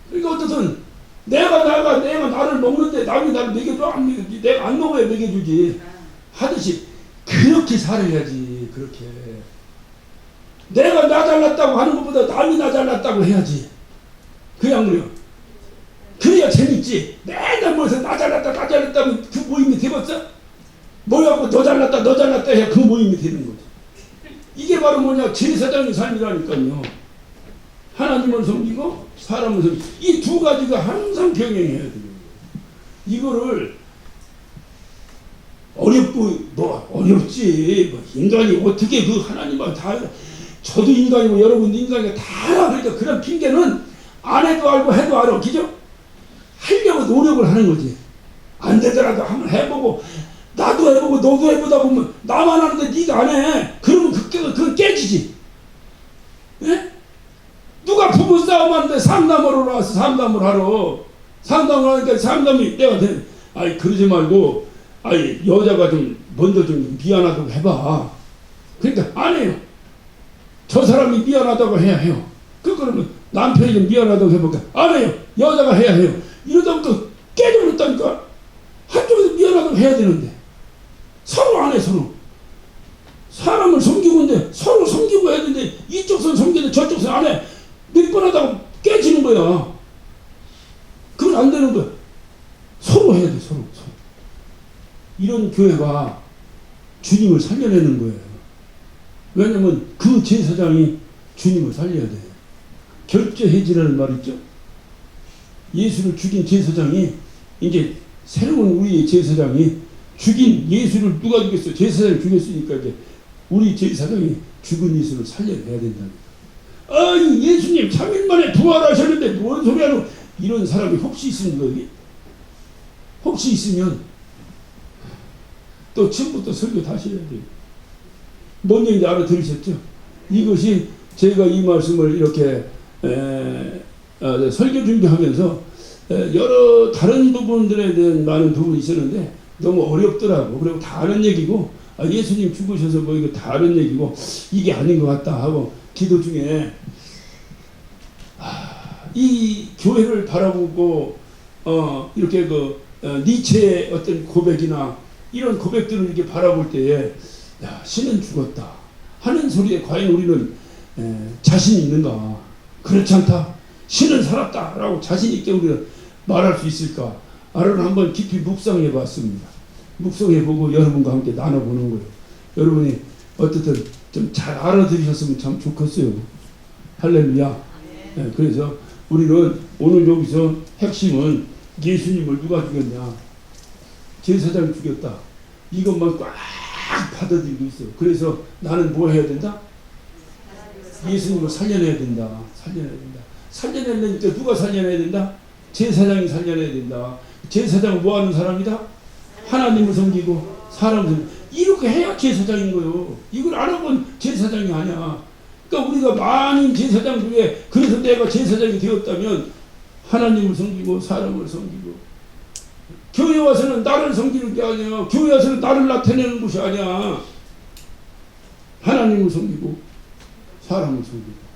Speaker 1: 그러니까 어떻든 내가 나를 먹는데 남이 나를 먹여줘? 안 먹여주지. 내가 안 먹어야 먹여주지. 하듯이 그렇게 살아야지. 그렇게 내가 나 잘났다고 하는 것보다 남이 나 잘났다고 해야지. 그냥 그래요. 그래야 재밌지. 맨날 모여서 나 잘났다 하면 그 모임이 되겠어? 모여갖고 너 잘났다 해야 그 모임이 되는 거지. 이게 바로 뭐냐, 제사장의 삶이라니까요. 하나님을 섬기고 사람을 섬기고, 이 두 가지가 항상 병행해야 돼요. 이거를 어렵고 뭐 어렵지. 뭐 인간이 어떻게 그 하나님을 다, 저도 인간이고 여러분도 인간이고 다. 그러니까 그런 핑계는 안 해도 알고 해도 알아. 그죠? 하려고 노력을 하는 거지. 안 되더라도 한번 해보고, 나도 해보고 너도 해보다 보면 나만 하는데 네가 안 해. 그러면 그건 깨지지. 예? 누가 부부 싸움하는데 상담하러 나와서 상담을 하러. 상담을 하니까 상담이 내가 돼. 아이 그러지 말고, 아이 여자가 좀 먼저 좀 미안하다고 해봐. 그러니까 안 해요. 저 사람이 미안하다고 해야 해요. 그러면 남편이 좀 미안하다고 해볼까? 안 해요. 여자가 해야 해요. 이러다 보니까 깨져버렸다니까. 한쪽에서 미안하다고 해야 되는데 서로 안 해. 서로 사람을 섬기고 있는데 서로 섬기고 해야 되는데 이쪽 선 섬기는데 저쪽 선 안 해. 몇 번 하다가 깨지는 거야. 그건 안 되는 거야. 서로 해야 돼. 서로. 이런 교회가 주님을 살려내는 거예요. 왜냐면 그 제사장이 주님을 살려야 돼. 결제해지라는 말 있죠. 예수를 죽인 제사장이 이제 새로운 우리의 제사장이, 죽인 예수를 누가 죽였어? 제사장이 죽였으니까 이제 우리 제사장이 죽은 예수를 살려내야 된다니까. 아유, 예수님 3일 만에 부활하셨는데 뭔 소리 하노? 이런 사람이 혹시 있습니까? 여기? 혹시 있으면 또 처음부터 설교 다시 해야 돼요. 뭔 얘기인지 알아들으셨죠? 이것이 제가 이 말씀을 이렇게 설교 준비하면서 여러 다른 부분들에 대한 많은 부분이 있었는데 너무 어렵더라고. 그리고 다 아는 얘기고, 예수님 죽으셔서 뭐 이거 다 아는 얘기고 이게 아닌 것 같다 하고 기도 중에 이 교회를 바라보고 이렇게 니체의 어떤 고백이나 이런 고백들을 이렇게 바라볼 때에, 야, 신은 죽었다 하는 소리에 과연 우리는 자신이 있는가? 그렇지 않다. 신은 살았다 라고 자신 있게 우리가 말할 수 있을까? 아를 한번 깊이 묵상해 봤습니다. 묵상해 보고 여러분과 함께 나눠보는 거예요. 여러분이 어떻든 좀 잘 알아들으셨으면 참 좋겠어요. 할렐루야. 네, 그래서 우리는 오늘 여기서 핵심은 예수님을 누가 죽였냐? 제사장이 죽였다. 이것만 꽉 받아들이고 있어. 그래서 나는 뭐 해야 된다? 예수님을 살려내야 된다. 살려내야 된다. 살려내려니까 누가 살려내야 된다? 제사장이 살려내야 된다. 제사장은 뭐 하는 사람이다? 하나님을 섬기고 사람을 섬기고. 이렇게 해야 제사장인 거요. 이걸 안 하면 제사장이 아니야. 그러니까 우리가 많은 제사장 중에 그래서 내가 제사장이 되었다면 하나님을 섬기고 사람을 섬기고, 교회 와서는 나를 섬기는 게 아니야. 교회 와서는 나를 나타내는 것이 아니야. 하나님을 섬기고 사람을 섬기고.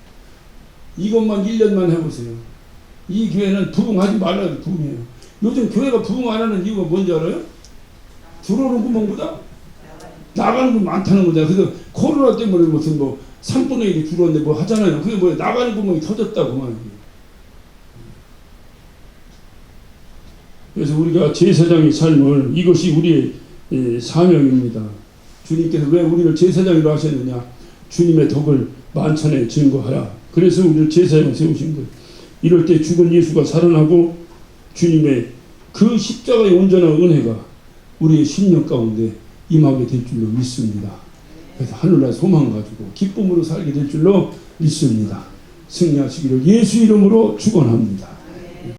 Speaker 1: 이것만 1년만 해보세요. 이 교회는 부흥하지 말라도 부흥해요. 요즘 교회가 부흥 안 하는 이유가 뭔지 알아요? 들어오는 구멍보다 나가는 분 많다는 거잖아. 그래서 코로나 때문에 무슨 뭐 3분의 1이 줄었는데 뭐 하잖아요. 그게 뭐야? 나가는 구멍이 터졌다고 말이에요. 그래서 우리가 제사장의 삶을, 이것이 우리의 사명입니다. 주님께서 왜 우리를 제사장으로 하셨느냐? 주님의 덕을 만천에 증거하라. 그래서 우리를 제사장을 세우신 거예요. 이럴 때 죽은 예수가 살아나고 주님의 그 십자가의 온전한 은혜가 우리의 심령 가운데 임하게 될 줄로 믿습니다. 그래서 하늘날 소망 가지고 기쁨으로 살게 될 줄로 믿습니다. 승리하시기를 예수 이름으로 축원합니다.